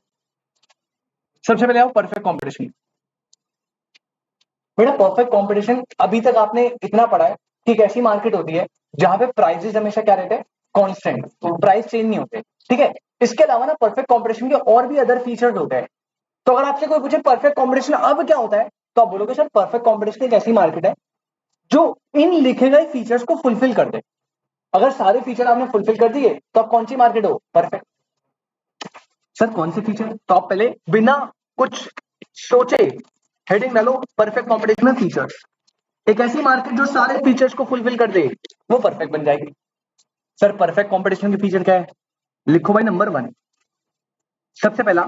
सबसे पहले आओ परफेक्ट कंपटीशन। बेटा परफेक्ट कंपटीशन अभी तक आपने इतना पढ़ा है कि एक ऐसी मार्केट होती है जहां पे प्राइसेस हमेशा क्या रहते हैं, कांस्टेंट, तो प्राइस चेंज नहीं होते, ठीक है? इसके अलावा ना परफेक्ट कंपटीशन के और भी अदर फीचर्स होते हैं। तो अगर आपसे कोई पूछे परफेक्ट कंपटीशन अब क्या होता है, तो आप बोलोगे सर परफेक्ट कंपटीशन एक ऐसी मार्केट है जो इन लिखे गए फीचर्स को फुलफिल कर दे। अगर सारे फीचर आपने फुलफिल कर दिए तो आप कौन सी मार्केट हो, परफेक्ट। सर कौन से फीचर, तो आप पहले बिना कुछ सोचे हेडिंग डालो परफेक्ट कॉम्पिटिशन में फीचर्स। एक ऐसी मार्केट जो सारे फीचर्स को फुलफिल कर दे वो परफेक्ट बन जाएगी। सर परफेक्ट कॉम्पिटिशन के फीचर क्या है, लिखो भाई नंबर 1, सबसे पहला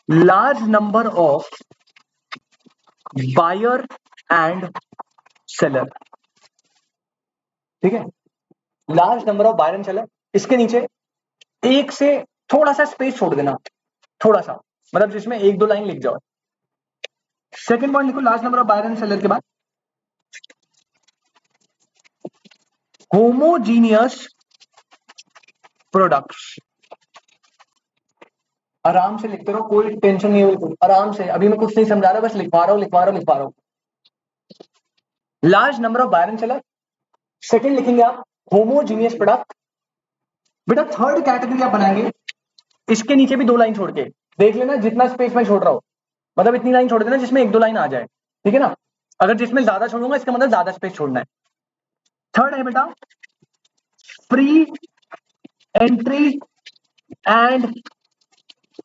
large number of buyer and seller, ठीक है? Large number of buyer and seller, इसके नीचे एक से थोड़ा सा स्पेस छोड़ देना, थोड़ा सा, मतलब जिसमें एक दो लाइन लिख जाओ। सेकंड पॉइंट लिखो large number of buyer and seller के बाद होमोजीनियस प्रोडक्ट्स। आराम से लिखते रहो, कोई टेंशन नहीं है, बिल्कुल आराम से। अभी मैं कुछ नहीं समझा रहा, बस लिखवा रहा हूं। Large number of buyer and seller, second लिखेंगे आप होमोजीनियस प्रोडक्ट। बेटा थर्ड कैटेगरी आप बनाएंगे इसके नीचे भी दो लाइन छोड़ के, देख लेना जितना स्पेस मैं छोड़ रहा हूं, मतलब इतनी लाइन छोड़ देना जिसमें एक दो लाइन आ जाए, ठीक है ना? अगर जिसमें ज्यादा छोड़ूंगा इसका मतलब ज्यादा स्पेस छोड़ना है। थर्ड है बेटा free entry and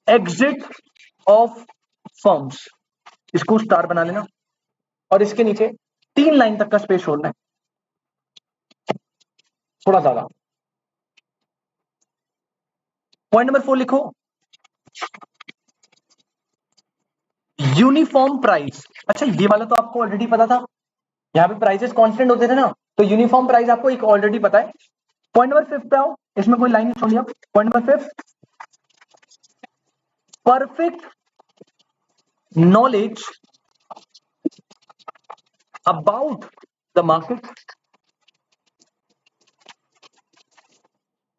exit of firms, इसको स्टार बना लेना, और इसके नीचे 3 लाइन तक का स्पेस छोड़ना है, थोड़ा ज्यादा। पॉइंट नंबर 4 लिखो यूनिफॉर्म प्राइस। अच्छा ये वाला तो आपको ऑलरेडी पता था, यहाँ पे प्राइसेस कांस्टेंट होते थे ना, तो यूनिफॉर्म प्राइस आपको एक ऑलरेडी पता है। पॉइंट नंबर 5 पे आओ, इसमें कोई लाइन छोड़िए। Point number 5 perfect knowledge about the market,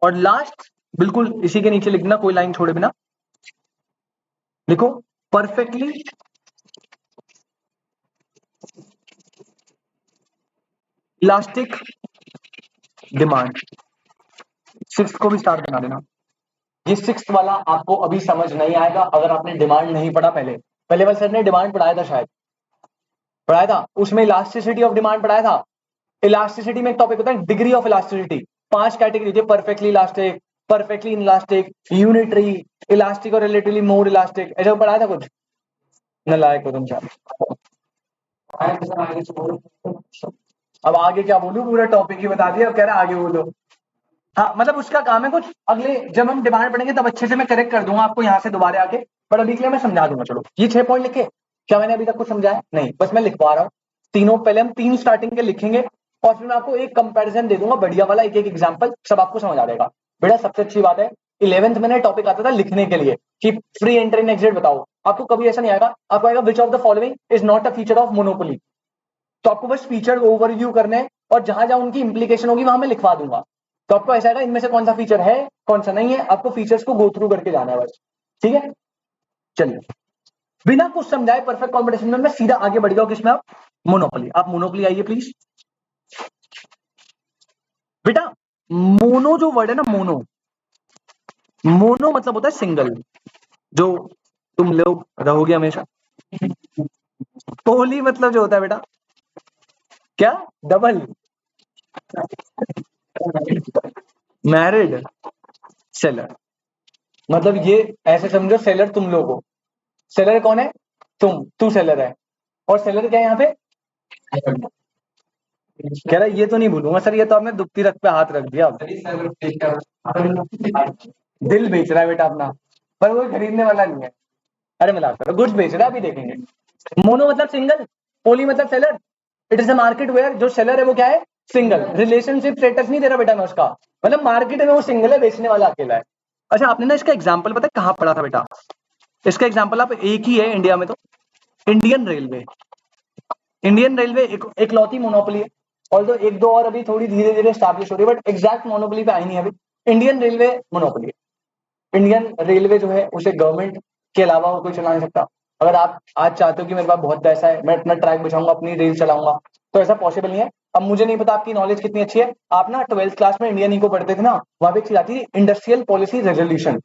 और लास्ट बिल्कुल इसी के नीचे लिखना, कोई लाइन छोड़े बिना, लिखो परफेक्टली इलास्टिक डिमांड। सिक्स को भी स्टार बना देना। ये सिक्स वाला आपको अभी समझ नहीं आएगा अगर आपने डिमांड नहीं पढ़ा। पहले पहले वाले सर ने डिमांड पढ़ाया था, शायद पढ़ाया था, उसमें इलास्टिसिटी ऑफ डिमांड पढ़ाया था। इलास्टिसिटी में एक टॉपिक होता है डिग्री ऑफ इलास्टिसिटी, 5 कैटेगरी होती है, perfectly elastic, perfectly elastic, unitary, elastic और रिलेटिवली मोर इलास्टिक, ऐसा पढ़ाया था कुछ? नालायक हो तुम चार। अब आगे क्या बोलूं, पूरा टॉपिक ही बता दिया, अब कह रहा आगे बोलो। हाँ मतलब उसका काम है कुछ, अगले जब हम डिमांड पढ़ेंगे तब अच्छे से मैं करेक्ट कर दूंगा आपको यहाँ से दोबारा आके, पर अभी के लिए मैं समझा दूंगा। चलो ये 6 पॉइंट लिखे, क्या मैंने अभी तक कुछ समझाया नहीं, बस मैं लिखवा रहा हूँ तीनों। पहले हम 3 स्टार्टिंग के लिखेंगे और फिर मैं आपको एक कंपैरिजन दे दूंगा बढ़िया वाला, एक एक एग्जांपल, सब आपको समझ आ जाएगा। बेटा सबसे अच्छी बात है 11th में टॉपिक आता था लिखने के लिए कि फ्री एंट्री एंड एग्जिट बताओ, आपको कभी ऐसा नहीं आएगा, आपको आएगा which of the following is not a feature of monopoly. तो आपको बस फीचर ओवरव्यू करने हैं और जहां जहां उनकी इंप्लीकेशन होगी वहां मैं लिखवा दूंगा। तो आपको ऐसा आएगा इनमें से कौन सा फीचर है कौन सा नहीं है, आपको फीचर्स को गो थ्रू करके जाना है बस। ठीक है, चलिए बिना कुछ समझाए परफेक्ट कॉम्पिटिशन में मैं सीधा आगे बढ़ गया किसमें, आप मोनोपोली। आप मोनोपोली आइए प्लीज। बेटा मोनो जो वर्ड है ना, मोनो, मोनो मतलब होता है सिंगल, जो तुम लोग रहोगे हमेशा। पोली मतलब जो होता है बेटा क्या, डबल, मैरिड, सेलर। मतलब ये ऐसे समझो सेलर तुम लोग हो, सेलर कौन है, तू सेलर है, और सेलर क्या है यहाँ पे, कह रहा ये तो नहीं भूलूंगा सर, ये तो आपने दुखती रख पे हाथ रख दिया। दिल बेच रहा है बेटा अपना, पर वो खरीदने वाला नहीं है। अरे मिला करो, गुड्स बेच रहा है, अभी देखेंगे। मोनो मतलब सिंगल, पोली मतलब seller. It is a market where जो सेलर है वो क्या है, सिंगल। रिलेशनशिप स्टेटस नहीं दे रहा बेटा मैं उसका, मतलब मार्केट में वो सिंगल है, बेचने वाला अकेला है। अच्छा आपने ना इसका एग्जाम्पल पता है कहाँ पढ़ा था बेटा, इसका एग्जाम्पल आप एक ही है इंडिया में, तो इंडियन रेलवे। इंडियन रेलवे एक लौती मोनोपोली है, और तो एक दो और अभी थोड़ी धीरे धीरे स्टैब्लिश हो रही है, बट एग्जैक्ट मोनोपोली पे आई नहीं है अभी। इंडियन रेलवे मोनोपोली है। इंडियन रेलवे जो है उसे गवर्नमेंट के अलावा और कोई चला नहीं सकता। अगर आप आज चाहते हो कि मेरे पास बहुत पैसा है, मैं अपना ट्रैक बिछाऊंगा, अपनी रेल चलाऊंगा, तो ऐसा पॉसिबल नहीं है। अब मुझे नहीं पता आपकी नॉलेज कितनी अच्छी है, आप ना 12th क्लास में इंडियन इको पढ़ते थे ना, वहां पे एक चीज आती थी इंडस्ट्रियल पॉलिसी रेजोल्यूशन।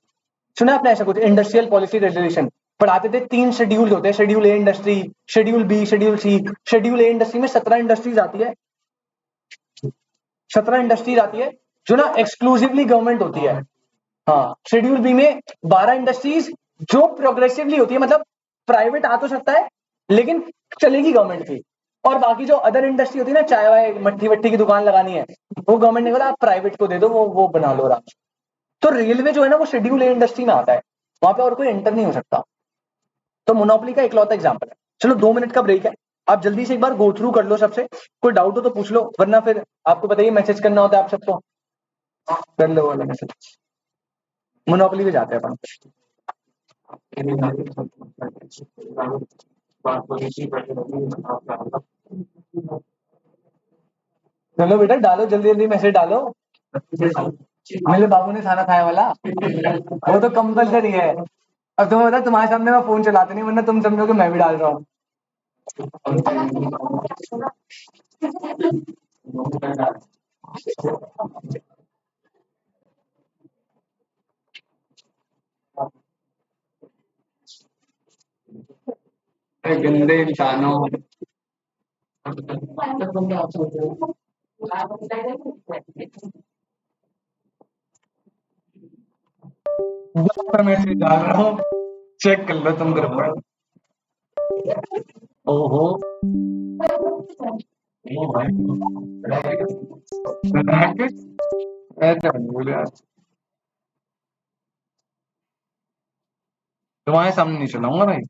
सुना आपने ऐसा कुछ, इंडस्ट्रियल पॉलिसी रेजोल्यूशन पढ़ाते थे। 3 शेड्यूल होते हैं, schedule A industry, schedule B, schedule C. Schedule A industry में 17 इंडस्ट्रीज आती है, 17 इंडस्ट्रीज आती है जो ना एक्सक्लूसिवली गवर्नमेंट होती है। हाँ, शेड्यूल बी में 12 इंडस्ट्रीज जो प्रोग्रेसिवली होती है, मतलब प्राइवेट आ तो सकता है लेकिन चलेगी गवर्नमेंट की। और बाकी जो अदर इंडस्ट्री होती है ना, चाय वाय मट्ठी वट्ठी की दुकान लगानी है, वो गवर्नमेंट ने बोला आप प्राइवेट को दे दो, वो बना लो आराम से। तो रेलवे जो है ना वो शेड्यूल ए इंडस्ट्री में आता है, वहां पे और कोई एंटर नहीं हो सकता। तो मोनोपोली का इकलौता एग्जाम्पल है। चलो 2 मिनट का ब्रेक है, आप जल्दी से एक बार गो थ्रू कर लो सबसे, कोई डाउट हो तो पूछ लो, वरना फिर आपको बताइए मैसेज करना होता है आप सबको, कर लो वाला मैसेज। मोनोपोली पे जाते हैं अपन। चलो बेटा डालो, जल्दी जल्दी मैसेज डालो। मेरे बाबू ने खाना खाया वाला, वो तो कंपलसरी है। अब तुम्हें बता, तुम्हारे सामने मैं फोन चलाते नहीं, वरना तुम समझो कि मैं भी डाल रहा हूँ। गंदे इंसानों। मैसेज डाल रहा हूँ, चेक कर लो तुम ग्रुप पर। ओहो, ऐसे बन बोले यार, तुम्हारे सामने नहीं चलाऊंगा भाई।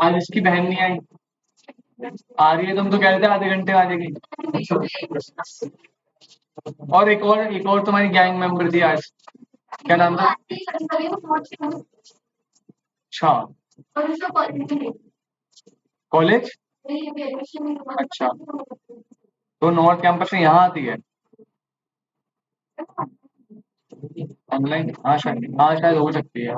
आज इसकी बहन नहीं आई, आ रही है, तुम तो कह रहे थे आधे घंटे में आ जाएगी। और एक और तुम्हारी गैंग मेंबर थी आज, क्या नाम था? अच्छा, कॉलेज, अच्छा, तो नॉर्थ कैंपस से यहाँ आती है ऑनलाइन? हाँ शायद हो सकती है।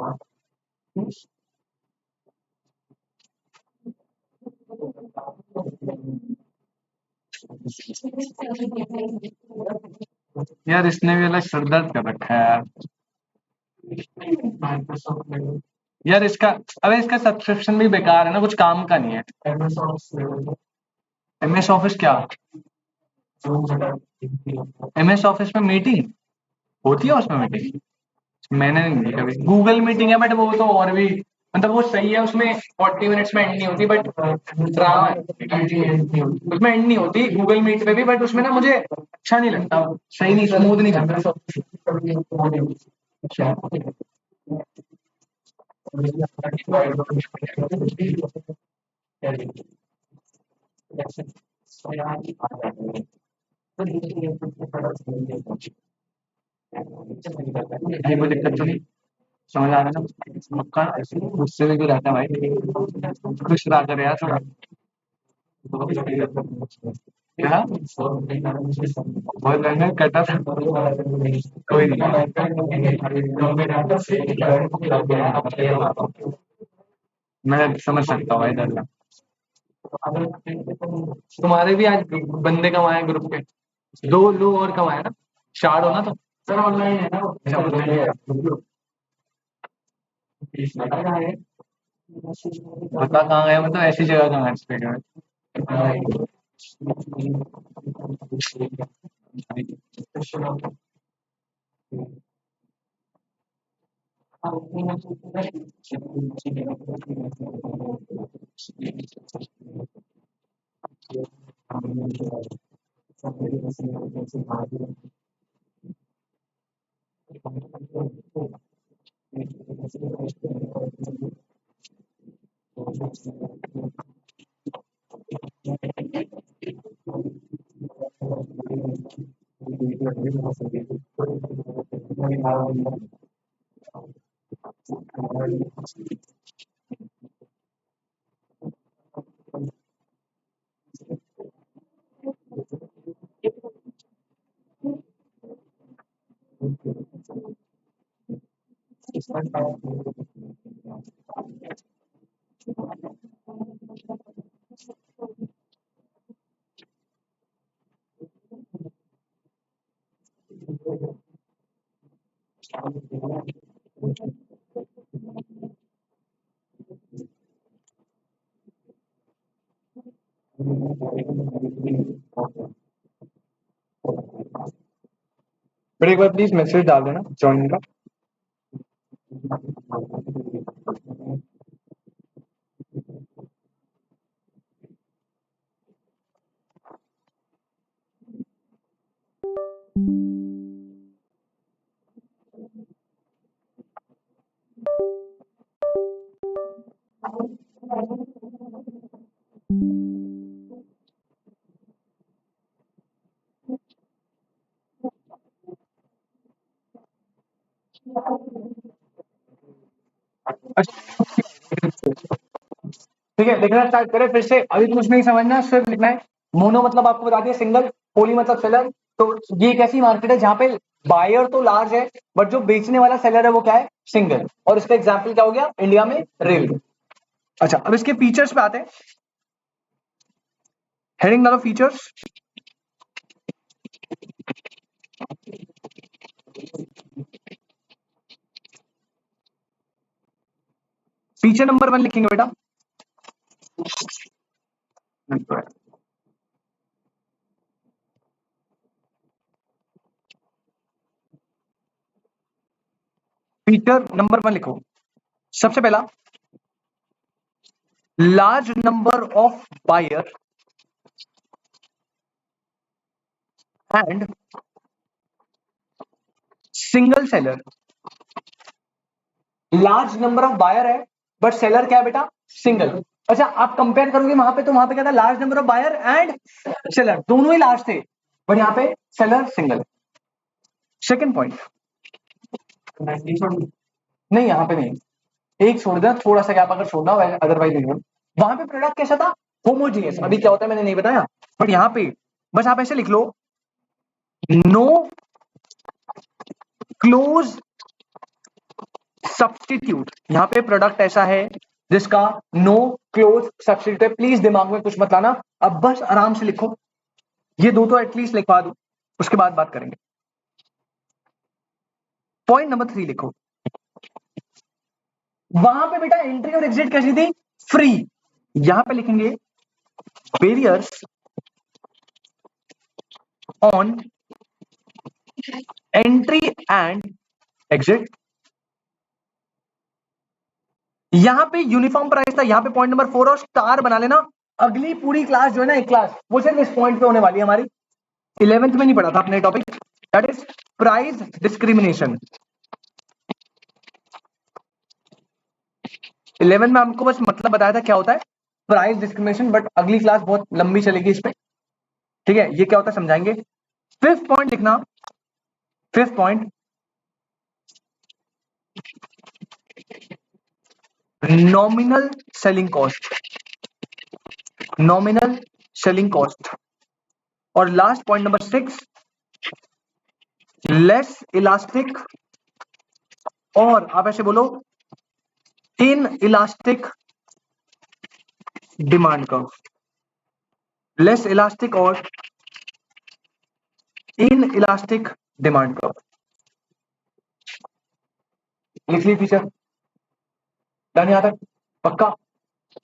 यार इसने भी अलग सर दर्द कर रखा है यार। यार इसका, अबे इसका सब्सक्रिप्शन भी बेकार है ना, कुछ काम का नहीं है। MS ऑफिस क्या? MS ऑफिस में मीटिंग होती है, उसमें मीटिंग मैंने नहीं देखी कभी। गूगल मीटिंग है बट वो तो और भी मतलब वो सही है, उसमें 40 मिनट्स में एंड नहीं होती, बट ड्रामा है उसमें, एंड नहीं होती गूगल मीट पे भी, बट उसमें ना मुझे अच्छा नहीं लगता, सही नहीं, स्मूथ नहीं चलता। नहीं कोई दिक्कत तो नहीं, समझ आ रहा है ना पक्का? गुस्से में क्यों रहता है भाई, खुश रहा कर यार थोड़ा। क्या बहुत महंगा कटा था, कोई नहीं, मैं समझ सकता हूँ भाई डर। तुम्हारे भी आज बंदे कमाए ग्रुप के, दो लोग और कमाए ना, 4 हो ना तो। सर ऑनलाइन है ना? अच्छा ऑनलाइन है। बता कहाँ गए, मतलब ऐसी जगह कहाँ है इस पे गए? फिर एक बार प्लीज मैसेज डाल देना ज्वाइन का। ठीक है, लिखना स्टार्ट करें फिर से। अभी कुछ नहीं समझना, सिर्फ लिखना है। मोनो मतलब आपको बता दिया सिंगल, पोली मतलब सेलर। तो ये एक ऐसी मार्केट है जहां पे बायर तो लार्ज है, बट जो बेचने वाला सेलर है वो क्या है? सिंगल। और इसका एग्जाम्पल क्या हो गया? इंडिया में रेल। अच्छा, अब इसके फीचर्स पे आते हैं। हेडिंग डालो फीचर्स। फीचर नंबर 1 लिखेंगे बेटा। फीचर नंबर 1 लिखो। सबसे पहला, large number of buyer and single seller. Large number of buyer है बट सेलर क्या है बेटा? सिंगल। अच्छा, आप कंपेयर करोगे वहां पे, तो वहां पे क्या था? Large number of buyer and seller, दोनों ही लार्ज थे, बट यहाँ पे सेलर सिंगल। सेकंड पॉइंट, नहीं यहाँ पे नहीं, एक छोड़ देना, थोड़ा सा गैप अगर छोड़ना, अदरवाइज नहीं। वहां पे प्रोडक्ट कैसा था? होमोजीनियस। अभी क्या होता है मैंने नहीं बताया, बट यहाँ पे बस आप ऐसे लिख लो, नो क्लोज सब्सटीट्यूट। यहाँ पे प्रोडक्ट ऐसा है जिसका नो क्लोज सब्सटीट्यूट है। प्लीज दिमाग में कुछ मत लाना, अब बस आराम से लिखो। ये दो तो एटलीस्ट लिखवा दो, उसके बाद बात करेंगे। पॉइंट नंबर 3 लिखो, वहां पे बेटा एंट्री और एग्जिट कैसी थी, फ्री। यहां पे लिखेंगे barriers on entry and exit. यहां पे यूनिफॉर्म प्राइस था, यहां पे पॉइंट नंबर 4 और स्टार बना लेना। अगली पूरी क्लास जो है ना, एक क्लास वो सिर्फ इस पॉइंट पे होने वाली है हमारी। 11th में नहीं पढ़ा था अपने topic, that is price discrimination. 11th में हमको बस मतलब बताया था क्या होता है प्राइस डिस्क्रिमिनेशन, बट अगली क्लास बहुत लंबी चलेगी इस पे, ठीक है। ये क्या होता है समझाएंगे। फिफ्थ पॉइंट लिखना, fifth point nominal selling cost, nominal selling cost. और last point number 6 less elastic, और आप ऐसे बोलो inelastic demand curve, less elastic और इन इलास्टिक डिमांड कर्व। लिख ली फीचर, डन यहां तक, पक्का।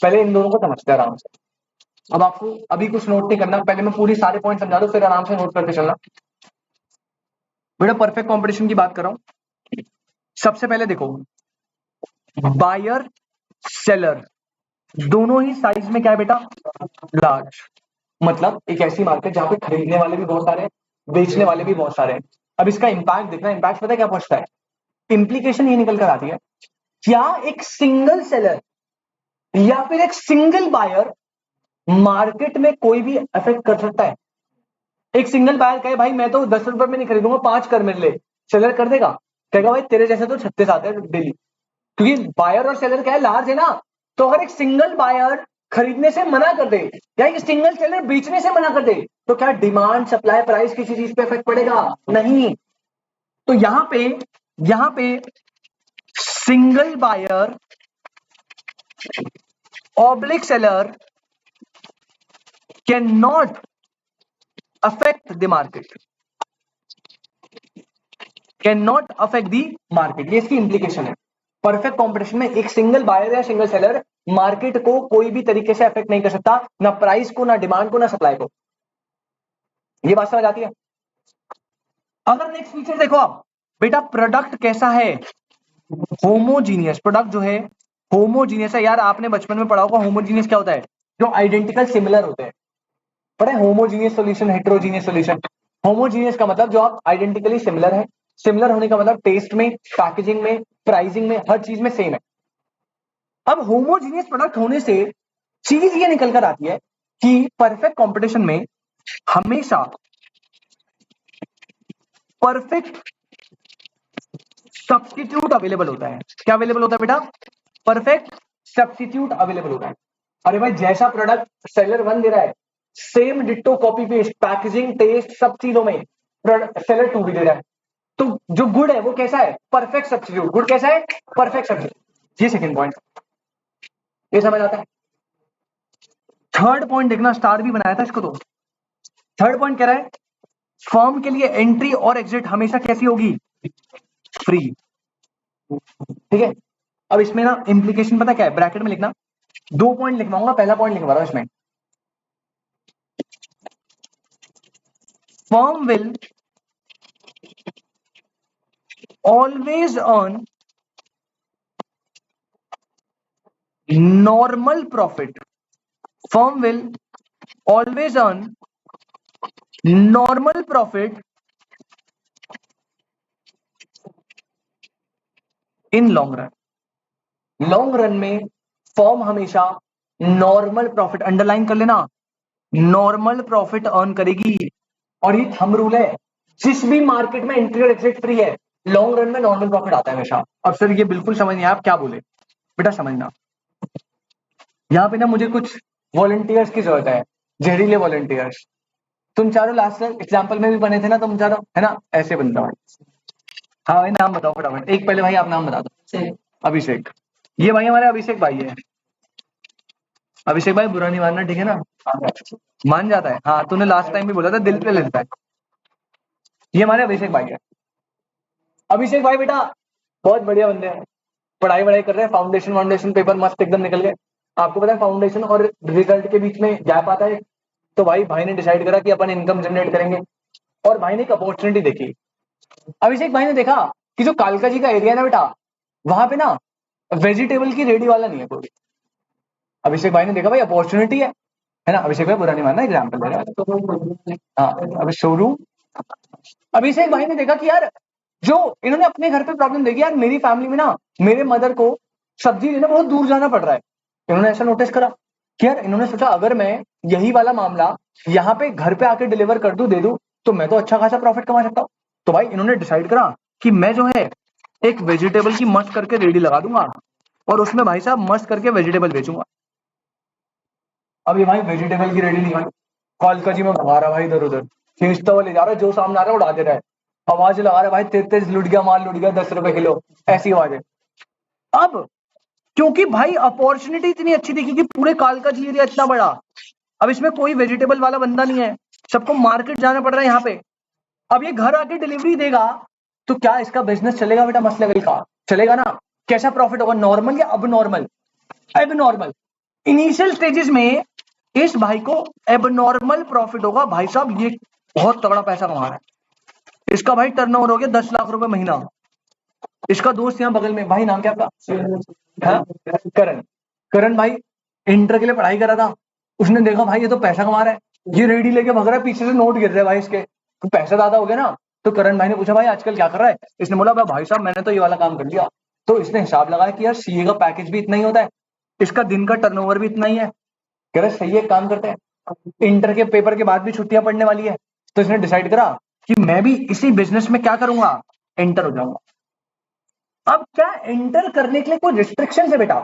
पहले इन दोनों को समझते हैं आराम से। अब आपको अभी कुछ नोट नहीं करना, पहले मैं पूरी सारे पॉइंट समझा दूं, फिर आराम से नोट करके चलना। बेटा परफेक्ट कंपटीशन की बात कर रहा हूं। सबसे पहले देखो, बायर सेलर दोनों ही साइज में क्या है बेटा, लार्ज। मतलब एक ऐसी मार्केट जहां पे खरीदने वाले भी बहुत सारे हैं, बेचने वाले भी बहुत सारे हैं। अब इसका इंपैक्ट देखना, इंपैक्ट पता है क्या पहुंचता है, इंप्लीकेशन ये निकल कर आती है, क्या एक सिंगल सेलर या फिर एक सिंगल बायर मार्केट में कोई भी अफेक्ट कर सकता है। एक सिंगल बायर कहे भाई मैं तो 10 रुपए में नहीं खरीदूंगा, 5 कर मेरे लिए, सेलर कर देगा, कहेगा भाई तेरे जैसे तो 36 आते हैं डेली। क्योंकि बायर और सेलर क्या है, लार्ज है ना। तो अगर एक सिंगल बायर खरीदने से मना कर दे या एक सिंगल सेलर बेचने से मना कर दे, तो क्या डिमांड सप्लाई प्राइस किसी चीज पे इफेक्ट पड़ेगा, नहीं। तो यहां पे single buyer oblique seller can not affect the market, can not affect the market, ये इसकी इंप्लीकेशन है। परफेक्ट कॉम्पिटिशन में एक सिंगल बायर या सिंगल सेलर मार्केट को कोई भी तरीके से अफेक्ट नहीं कर सकता, ना प्राइस को, ना डिमांड को, ना सप्लाई को। ये बात समझ आती है। अगर नेक्स्ट फीचर देखो आप, बेटा प्रोडक्ट कैसा है, होमोजीनियस। प्रोडक्ट जो है होमोजीनियस है। यार आपने बचपन में पढ़ा होगा होमोजीनियस क्या होता है, जो आइडेंटिकल सिमिलर होते हैं। पढ़े homogeneous solution, heterogeneous solution. Homogeneous का मतलब जो आप आइडेंटिकली सिमिलर है, सिमिलर होने का मतलब टेस्ट में, पैकेजिंग में, प्राइसिंग में, हर चीज में सेम है। अब होमोजीनियस प्रोडक्ट होने से चीज ये निकल कर आती है कि परफेक्ट कंपटीशन में हमेशा परफेक्ट सब्स्टिट्यूट अवेलेबल होता है। क्या अवेलेबल होता है बेटा, परफेक्ट सब्स्टिट्यूट अवेलेबल होता है। अरे भाई जैसा प्रोडक्ट सेलर 1 दे रहा है, same ditto copy paste, packaging, taste, सब चीजों में सेलर 2 भी दे रहा है। तो जो गुड है वो कैसा है, परफेक्ट सब्स्टिट्यूट। गुड कैसा है, परफेक्ट सब्स्टिट्यूट। ये सेकंड पॉइंट, ये समझ आता है। थर्ड पॉइंट देखना, स्टार भी बनाया था इसको। तो थर्ड पॉइंट कह रहा है फर्म के लिए एंट्री और एग्जिट हमेशा कैसी होगी, फ्री। ठीक है। अब इसमें ना इंप्लीकेशन पता क्या है, ब्रैकेट में लिखना। 2 पॉइंट लिखवाऊंगा, पहला पॉइंट लिखवा रहा हूं इसमें, firm will always earn normal profit, firm will always earn normal profit in long run. Long run में फर्म हमेशा नॉर्मल प्रॉफिट, अंडरलाइन कर लेना, नॉर्मल प्रॉफिट अर्न करेगी। और ये थंब रूल है, जिस भी मार्केट में एंट्री और एग्जिट फ्री है, लॉन्ग रन में नॉर्मल प्रॉफिट आता है हमेशा। अब सर ये बिल्कुल समझ नहीं आया आप क्या बोले, बेटा समझना। यहाँ पे ना मुझे कुछ वॉलंटियर्स की जरूरत है, जहरीले वॉलंटियर्स। तुम चारों लास्ट एग्जाम्पल में भी बने थे ना, तुम चारों है ना, ऐसे बनता हूँ। हाँ भाई नाम बताओ फटाफट, एक पहले भाई आप नाम बता दो। अभिषेक, ये भाई हमारे अभिषेक भाई है। अभिषेक भाई बुरा नहीं मानना, ठीक है ना, मान जाता है। हाँ तूने लास्ट टाइम भी बोला था दिल पे लेता है। ये हमारे अभिषेक भाई है। अभिषेक भाई बेटा बहुत बढ़िया बंदे हैं, पढ़ाई वढ़ाई कर रहे हैं, फाउंडेशन पेपर मस्त एकदम निकल गए, आपको पता है फाउंडेशन और रिजल्ट के बीच में गैप आता है, तो भाई ने डिसाइड करा कि अपन इनकम जनरेट करेंगे, और भाई ने एक अपॉर्चुनिटी देखी। अभिषेक भाई ने देखा कि जो कालका जी का एरिया है ना बेटा, वहां पे ना वेजिटेबल की रेडी वाला नहीं है कोई। अभिषेक भाई ने देखा भाई अपॉर्चुनिटी है ना, अभिषेक भाई बुरा नहीं मानना, एग्जाम्पल दे रहा है। हाँ, अभी शोरूम, अभिषेक भाई ने देखा कि यार जो इन्होंने अपने घर पे प्रॉब्लम देखी, यार मेरी फैमिली में ना मेरे मदर को सब्जी लेना बहुत दूर जाना पड़ रहा है। इन्होंने ऐसा नोटिस करा कि यार, इन्होंने सोचा अगर मैं यही वाला मामला यहाँ पे घर पे आके डिलीवर कर दूं, दे दूं, तो मैं तो अच्छा खासा प्रॉफिट कमा सकता हूँ। तो भाई इन्होंने डिसाइड करा कि मैं जो है एक वेजिटेबल की मस्त करके रेडी लगा दूंगा, और उसमें भाई साहब मस्त करके वेजिटेबल बेचूंगा। अब ये भाई वेजिटेबल की रेडी नहीं भाई, कालका जी में भगा रहा भाई, इधर उधर खींचता हुआ ले जा रहा है, जो सामने आ रहा है उड़ा दे रहा है, आवाज लगा रहा है भाई, तेज तेज लुट गया माल, लुट गया 10 रुपए किलो, ऐसी आवाज है। अब क्योंकि भाई अपॉर्चुनिटी इतनी अच्छी थी, क्योंकि पूरे कालका जी एरिया इतना बड़ा, अब इसमें कोई वेजिटेबल वाला बंदा नहीं है, सबको मार्केट जाना पड़ रहा है यहाँ पे, अब ये घर आके डिलीवरी देगा, तो क्या इसका बिजनेस चलेगा बेटा? मस्त लेवल का चलेगा ना? कैसा प्रॉफिट होगा, नॉर्मल या अब नॉर्मल? अब नॉर्मल। इनिशियल स्टेजेस में इस भाई को अब नॉर्मल प्रॉफिट होगा। भाई साहब ये बहुत तगड़ा पैसा कमा रहा है, इसका भाई टर्नओवर हो गया 10 लाख रुपए महीना। इसका दोस्त यहाँ बगल में, भाई नाम क्या आपका? हाँ, करण। करण भाई इंटर के लिए पढ़ाई करा था, उसने देखा भाई ये तो पैसा कमा रहा है, ये रेडी लेके भग रहा है, पीछे से नोट गिर रहे हैं भाई इसके, तो पैसा ज्यादा हो गया ना। तो करण भाई ने पूछा भाई आजकल क्या कर रहा है? इसने बोला भाई साहब मैंने तो ये वाला काम कर लिया। तो इसने हिसाब लगाया कि यार सीए का पैकेज भी इतना ही होता है, इसका दिन का टर्नओवर भी इतना ही है। कह रहे सही है, काम करते हैं। इंटर के पेपर के बाद भी छुट्टियां पड़ने वाली है, तो इसने डिसाइड करा कि मैं भी इसी बिजनेस में क्या करूंगा, एंटर हो जाऊंगा। अब क्या एंटर करने के लिए कोई रिस्ट्रिक्शन है बेटा?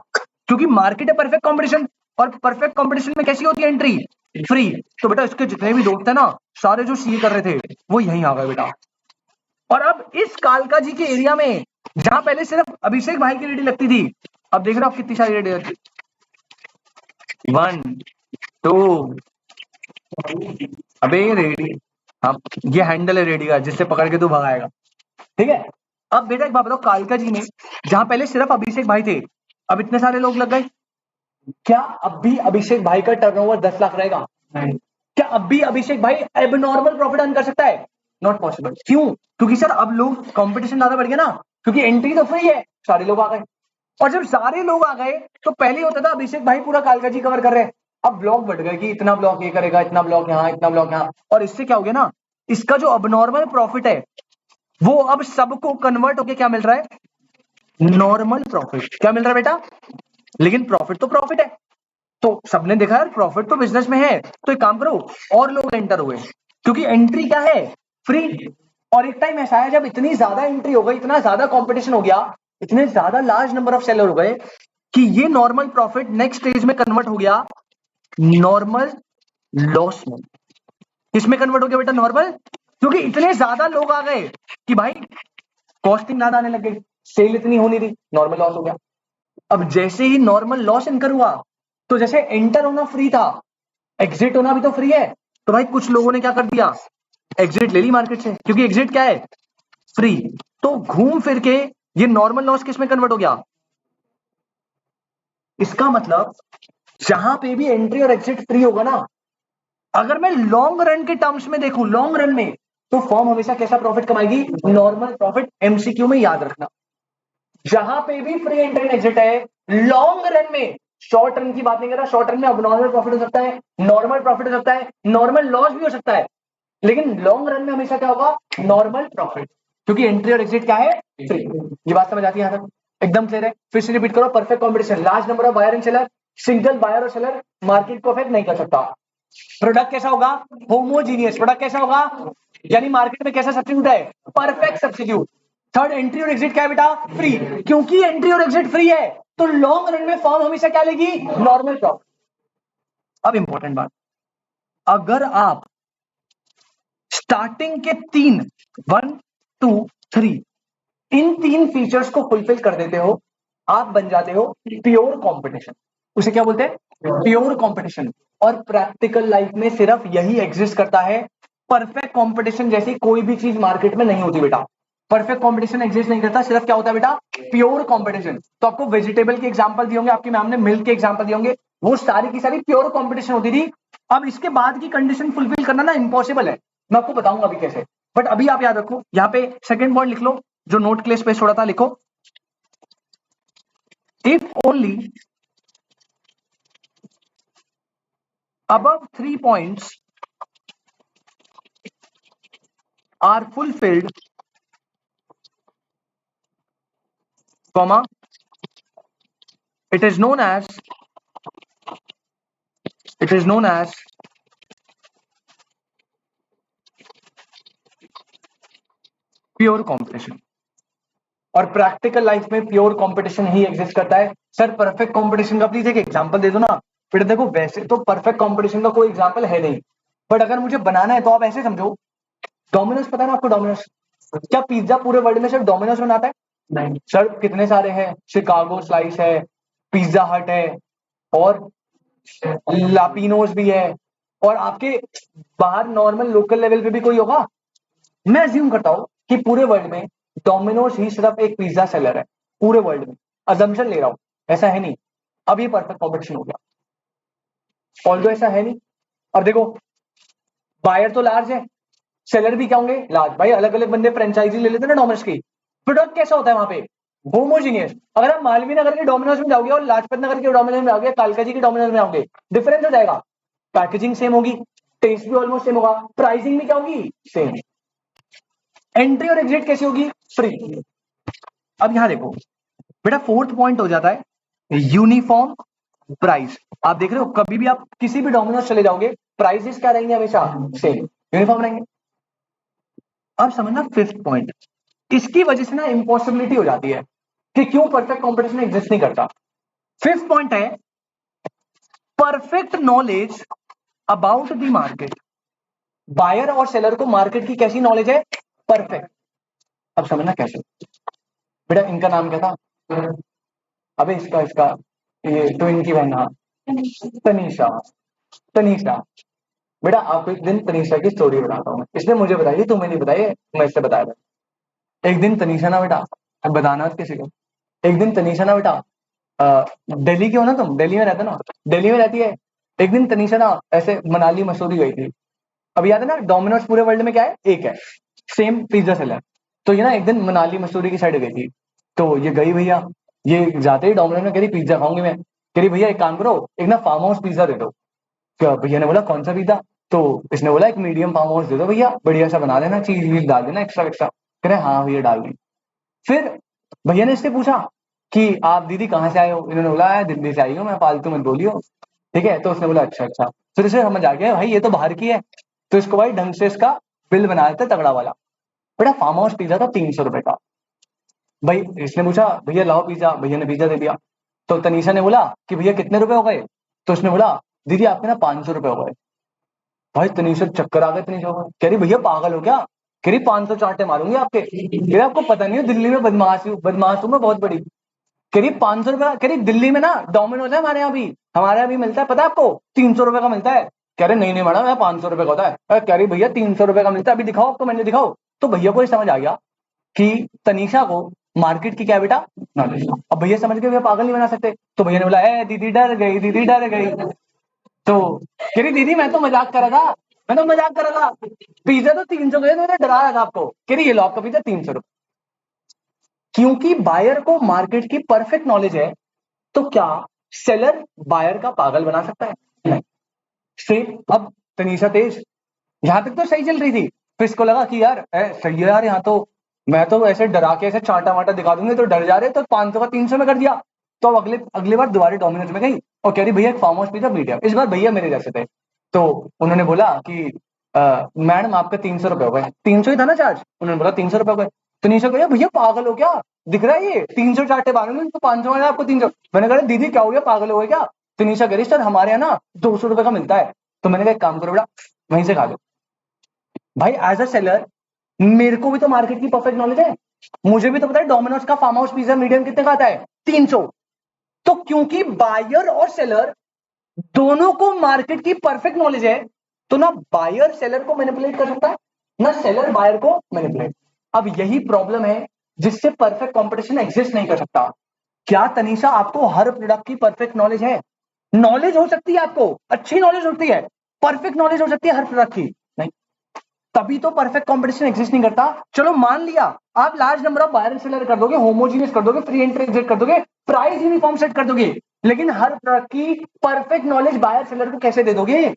क्योंकि मार्केट है परफेक्ट कंपटीशन, और परफेक्ट कंपटीशन में कैसी होती है एंट्री? फ्री। तो बेटा इसके जितने भी दोस्त है ना, सारे जो सीए कर रहे थे वो यहीं आ गए बेटा। और अब इस कालका जी के एरिया में, जहां पहले सिर्फ अभिषेक भाई की रेडी लगती थी, अब देख रहे हो आप कितनी सारी रेडी लगती, 1 2, अबे रेडी, हाँ ये हैंडल है रेडी का, जिससे पकड़ के तू भगाएगा, ठीक है। अब बेटा एक बात बताओ, कालका जी में जहां पहले सिर्फ अभिषेक भाई थे, अब इतने सारे लोग लग गए, क्या अब भी अभिषेक भाई का टर्नओवर 10 लाख रहेगा? क्या अब भी अभिषेक भाई अब नॉर्मल प्रॉफिट अर्न कर सकता है? Not possible. क्यों? क्योंकि सर अब लोग, कंपटीशन ज्यादा बढ़ गया ना, क्योंकि एंट्री तो फ्री है, सारे लोग आ गए, और जब सारे लोग आ गए तो पहले होता था अभिषेक भाई पूरा कालका जी कवर कर रहे हैं, अब ब्लॉक बढ़ गए कि इतना ब्लॉक ये करेगा, इतना ब्लॉक यहाँ, इतना ब्लॉक यहाँ, और इससे क्या हो गया ना, इसका जो अबनॉर्मल प्रॉफिट है वो अब सबको कन्वर्ट होके क्या मिल रहा है? Normal profit. क्या मिल रहा है बेटा? लेकिन प्रॉफिट तो प्रॉफिट है, तो सबने देखा यार प्रॉफिट तो बिजनेस में है, तो एक काम करो, और लोग एंटर हुए, क्योंकि एंट्री क्या है? फ्री। और एक टाइम ऐसा है जब इतनी ज्यादा एंट्री हो गई, इतना ज्यादा कंपटीशन हो गया, इतने ज्यादा लार्ज नंबर ऑफ सेलर हो गए कि ये नॉर्मल प्रॉफिट नेक्स्ट स्टेज में कन्वर्ट हो गया नॉर्मल लॉस में। किसमें कन्वर्ट हो गया बेटा? नॉर्मल। क्योंकि इतने ज्यादा लोग आ गए कि भाई कॉस्टिंग ज्यादा आने लग गई, सेल इतनी होनी थी, नॉर्मल लॉस हो गया। अब जैसे ही नॉर्मल लॉस इनकर हुआ, तो जैसे एंटर होना फ्री था, एग्जिट होना भी तो फ्री है, तो भाई कुछ लोगों ने क्या कर दिया? एग्जिट ले ली मार्केट से, क्योंकि एग्जिट क्या है? फ्री। तो घूम फिर के ये नॉर्मल लॉस किस में कन्वर्ट हो गया? इसका मतलब जहां पे भी एंट्री और एग्जिट फ्री होगा ना, अगर मैं लॉन्ग रन के टर्म्स में देखूं, लॉन्ग रन में, तो फर्म हमेशा कैसा प्रॉफिट कमाएगी? Normal profit. एमसीक्यू में याद रखना, जहां पे भी फ्री एंट्री एंड एग्जिट है, लॉन्ग रन में, शॉर्ट रन की बात नहीं कर रहा, शॉर्ट रन में अब नॉर्मल प्रॉफिट हो सकता है, नॉर्मल प्रॉफिट हो सकता है, नॉर्मल लॉस भी हो सकता है, लेकिन लॉन्ग रन में हमेशा क्या होगा? नॉर्मल प्रॉफिट, क्योंकि एंट्री और एग्जिट क्या है? फ्री। ये बात समझ आती है यहां तक? एकदम क्लियर है? फिर से रिपीट करो, perfect competition, large number of buyer and seller, single buyer और सेलर मार्केट को अफेक्ट नहीं कर सकता। प्रोडक्ट कैसा होगा? होमोजीनियस। प्रोडक्ट कैसा होगा? यानी मार्केट में कैसा सब्स्टिट्यूट है? Perfect substitute. थर्ड, एंट्री और एग्जिट क्या है बेटा? फ्री। क्योंकि एंट्री और एग्जिट फ्री है, तो लॉन्ग रन में फर्म हमेशा क्या लेगी? Normal profit. अब इंपॉर्टेंट बात, अगर आप स्टार्टिंग के 3, 1 2 3, इन 3 फीचर्स को फुलफिल कर देते हो, आप बन जाते हो प्योर कंपटीशन। उसे क्या बोलते हैं? Pure competition. और प्रैक्टिकल लाइफ में सिर्फ यही एग्जिस्ट करता है, परफेक्ट कंपटीशन जैसी कोई भी चीज मार्केट में नहीं होती बेटा। परफेक्ट कंपटीशन एग्जिस्ट नहीं करता, सिर्फ क्या होता है बेटा, प्योर कंपटीशन। तो आपको वेजिटेबल के एग्जांपल दिए होंगे, आपकी मैम ने मिल्क के एग्जांपल दिए होंगे, वो सारी की सारी प्योर कंपटीशन होती थी। अब इसके बाद की कंडीशन फुलफिल करना ना इम्पॉसिबल है, मैं आपको बताऊंगा अभी कैसे। बट अभी आप याद रखो, यहाँ पे सेकंड पॉइंट लिख लो, जो नोट के लिए स्पेस छोड़ा था, लिखो if only above 3 points are fulfilled, comma, it is known as pure competition. और प्रैक्टिकल लाइफ में प्योर कंपटीशन ही एग्जिस्ट करता है। सर परफेक्ट कंपटीशन का प्लीज एक एग्जांपल दे दो ना। फिर देखो वैसे तो परफेक्ट कंपटीशन का कोई एग्जांपल है नहीं, बट अगर मुझे बनाना है तो आप ऐसे समझो, डोमिनोज पता है ना आपको, डोमिनोज क्या पिज्जा पूरे वर्ल्ड में सिर्फ डोमिनोज बनाता है? नहीं सर, कितने सारे हैं, शिकागो स्लाइस है, पिज्जा हट है, और लापिनोज भी है, और आपके बाहर नॉर्मल लोकल लेवल पे भी कोई होगा। मैं अज्यूम करता हूं कि पूरे वर्ल्ड में डोमिनोज ही सिर्फ एक पिज्जा सेलर है पूरे वर्ल्ड में, अजम्पशन ले रहा हूं, ऐसा है नहीं। अब ये परफेक्ट कॉम्पिटिशन हो गया, ऑल्दो ऐसा है नहीं। अब देखो, बायर तो लार्ज है, सेलर भी क्या होंगे, लार्ज। भाई अलग अलग बंदे फ्रेंचाइजी ले लेते हैं ना डोमिनोज की, प्रोडक्ट कैसा होता है वहां पे, होमोजीनियस। अगर आप मालवीय नगर के डोमिनोज में जाओगे और लाजपत नगर के डोमिनोज में जाओगे, कालकाजी के डोमिनोज में आओगे, डिफरेंस हो जाएगा। पैकेजिंग सेम होगी, टेस्ट भी ऑलमोस्ट सेम होगा, प्राइसिंग भी क्या होगी, सेम। एंट्री और एग्जिट कैसी होगी, फ्री। अब यहां देखो बेटा, फोर्थ पॉइंट हो जाता है यूनिफॉर्म प्राइस। आप देख रहे हो, कभी भी आप किसी भी डोमिनोज चले जाओगे, प्राइसेस क्या रहेंगे, हमेशा सेम, यूनिफॉर्म रहेंगे। अब समझना फिफ्थ पॉइंट, इसकी वजह से ना इम्पॉसिबिलिटी हो जाती है कि क्यों परफेक्ट कॉम्पिटिशन एग्जिस्ट नहीं करता। फिफ्थ पॉइंट है perfect knowledge about the market. Buyer और सेलर को मार्केट की कैसी नॉलेज है, परफेक्ट। अब समझना कैसे। बेटा इनका नाम क्या था, अबे इसका इसका ये ट्विन की बहन, हाँ, तनीषा। तनीषा, बेटा आपको एक दिन तनीषा की स्टोरी बताता हूँ। इसने मुझे बताई, तुम्हें नहीं बताई, मैं इससे बताया था। एक दिन तनीषा ना बेटा, अब बताना किसी को, एक दिन तनीषा ना बेटा, दिल्ली के हो ना तुम, दिल्ली में रहते ना, दिल्ली में रहती है। एक दिन तनीषा ना ऐसे मनाली मसूरी गई थी। अब याद है ना, डोमिनोज पूरे वर्ल्ड में क्या है, एक है, सेम पिज्जा सेलर। तो ये ना एक दिन मनाली मसूरी की साइड गई थी, तो ये गई भैया, ये जाते ही डोमिनोज में कह रही पिज्जा खाऊंगी मैं, कह रही भैया एक काम करो, एक ना फार्म हाउस पिज्जा दे दो। क्या भैया ने बोला कौन सा पिज्जा, तो इसने बोला एक मीडियम फार्म हाउस दे दो भैया, बढ़िया सा बना देना, चीज वीज डाल देना एक्स्ट्रा एक्स्ट्रा। कह रहे हाँ भैया डाल दी। फिर भैया ने इससे पूछा कि आप दीदी कहाँ से आए हो, इन्होंने बोला दिल्ली से आई हूँ मैं, फालतू मत बोलियो, ठीक है। तो उसने बोला अच्छा अच्छा। फिर इसे समझ आ गया भाई ये तो बाहर की है, तो इसको भाई ढंग से इसका बिल बना देते तगड़ा वाला। बेटा फार्म हाउस पिज्जा था 300 रुपए का। भाई इसने पूछा भैया लाओ पिज्जा, भैया ने पिज्जा दे दिया। तो तनीषा ने बोला कि भैया कितने रुपए हो गए, तो उसने बोला दीदी आपके ना 500 रुपए हो गए। भाई तनीषा चक्कर आ गए, तनीषा को, कह रही भैया पागल हो क्या, कह रही 500 चाटे मारूंगी आपके, कह रही आपको पता नहीं है दिल्ली में बदमाश हूँ मैं बहुत बड़ी। कह रही 500 रुपए, कह रही दिल्ली में ना डोमिनोज है हमारे यहाँ भी, हमारे यहाँ भी मिलता है, पता है आपको 300 रुपए का मिलता है। कह रहे नहीं नहीं मैडम, मैं 500 रुपए का होता है। कह रही भैया 300 रुपए का मिलता है, अभी दिखाओ आपको, मैंने दिखाओ। तो भैया को ये समझ आ गया कि तनीषा को मार्केट की क्या बेटा, नॉलेज। अब भैया समझ के भैया पागल नहीं बना सकते, तो भैया ने बोला ए दीदी डर गई, दीदी डर गई। तो कह रही दीदी मैं तो मजाक कर रहा था, मैं तो मजाक कर रहा था, पिज्जा तो 300 का है, मैंने डरा रहा था आपको। कह रही ये लो आपका पिज्जा 300 रुपए। क्योंकि बायर को मार्केट की परफेक्ट नॉलेज है, तो क्या सेलर बायर का पागल बना सकता है, नहीं। सेम अब तनीषा तेज यहां तक तो सही चल रही थी, फिर इसको लगा कि यार सही है यार, यहाँ तो मैं तो ऐसे डरा के ऐसे चाटा वाटा दिखा दूंगी तो डर जा रहे, तो 500 का 300 में कर दिया। तो अब अगली बार दोबारा डोमिनोज में गई और कह रही भैया एक फार्म हाउस पिज्जा मीडियम। इस बार भैया मेरे जैसे थे, तो उन्होंने बोला कि मैडम आपके 300 रुपए हो गए, 300 ही था ना चार्ज, उन्होंने बोला 300 रुपए हो गए। तो नीचे कहा भैया पागल हो क्या, दिख रहा है ये 300 चाटे मारूंगे तो 500 में आपको 300। मैंने कहा दीदी क्या हो गया, पागल हो गए क्या। तो निशा कह रही सर हमारे यहाँ ना 200 रुपए का मिलता है। तो मैंने कहा एक काम करो बेटा, वहीं से खा लो। भाई एज अ सेलर मेरे को भी तो मार्केट की परफेक्ट नॉलेज है, मुझे भी तो पता है डोमिनोज का फार्म हाउस पिज्जा मीडियम कितने का आता है, 300। तो क्योंकि बायर और सेलर दोनों को मार्केट की परफेक्ट नॉलेज है, तो ना बायर सेलर को मैनिपुलेट कर सकता है, ना सेलर बायर को मैनिपुलेट। अब यही प्रॉब्लम है जिससे परफेक्ट कंपटीशन एग्जिस्ट नहीं कर सकता। क्या तनीषा आपको हर प्रोडक्ट की परफेक्ट नॉलेज है? नॉलेज हो सकती है, आपको अच्छी नॉलेज होती है, परफेक्ट नॉलेज हो सकती है हर प्रोडक्ट की, नहीं, तभी तो परफेक्ट कंपटीशन एग्जिस्ट नहीं करता। चलो मान लिया आप large number of buyer and seller कर दोगे, होमोजीनियस कर दोगे, फ्री एंट्री एग्जिट कर दोगे, प्राइस यूनिफॉर्म सेट कर दोगे, लेकिन हर प्रोडक्ट की परफेक्ट नॉलेज बायर सेलर को कैसे दे दोगे?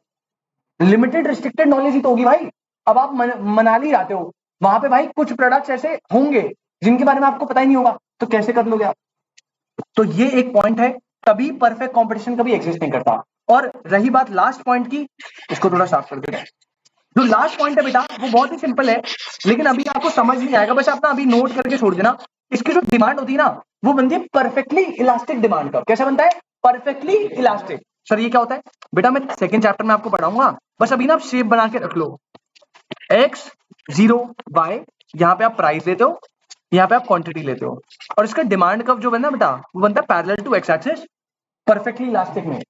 लिमिटेड रिस्ट्रिक्टेड नॉलेज ही तो होगी भाई। अब आप मनाली जाते हो, वहां पे भाई कुछ प्रोडक्ट्स ऐसे होंगे जिनके बारे में आपको पता ही नहीं होगा, तो कैसे कर लोगे आप? तो ये एक पॉइंट है, तभी परफेक्ट कंपटीशन कभी एग्जिस्ट नहीं करता। और रही बात लास्ट पॉइंट की, इसको थोड़ा साफ कर देते हैं। जो लास्ट पॉइंट है बेटा वो बहुत ही सिंपल है, लेकिन अभी आपको समझ नहीं आएगा, बस आप ना अभी नोट करके छोड़ देना। इसकी जो डिमांड होती है ना, वो बनती है परफेक्टली इलास्टिक डिमांड का। कैसा बनता है? Perfectly elastic. सर ये क्या होता है? बेटा मैं सेकंड चैप्टर में आपको पढ़ाऊंगा, बस अभी ना आप शेप बना के रख लो। x 0 y, यहाँ पे आप प्राइस लेते हो, यहाँ पे आप क्वांटिटी लेते हो, और इसका डिमांड कर्व जो बनता है बेटा, वो बनता है parallel to x axis, perfectly elastic में।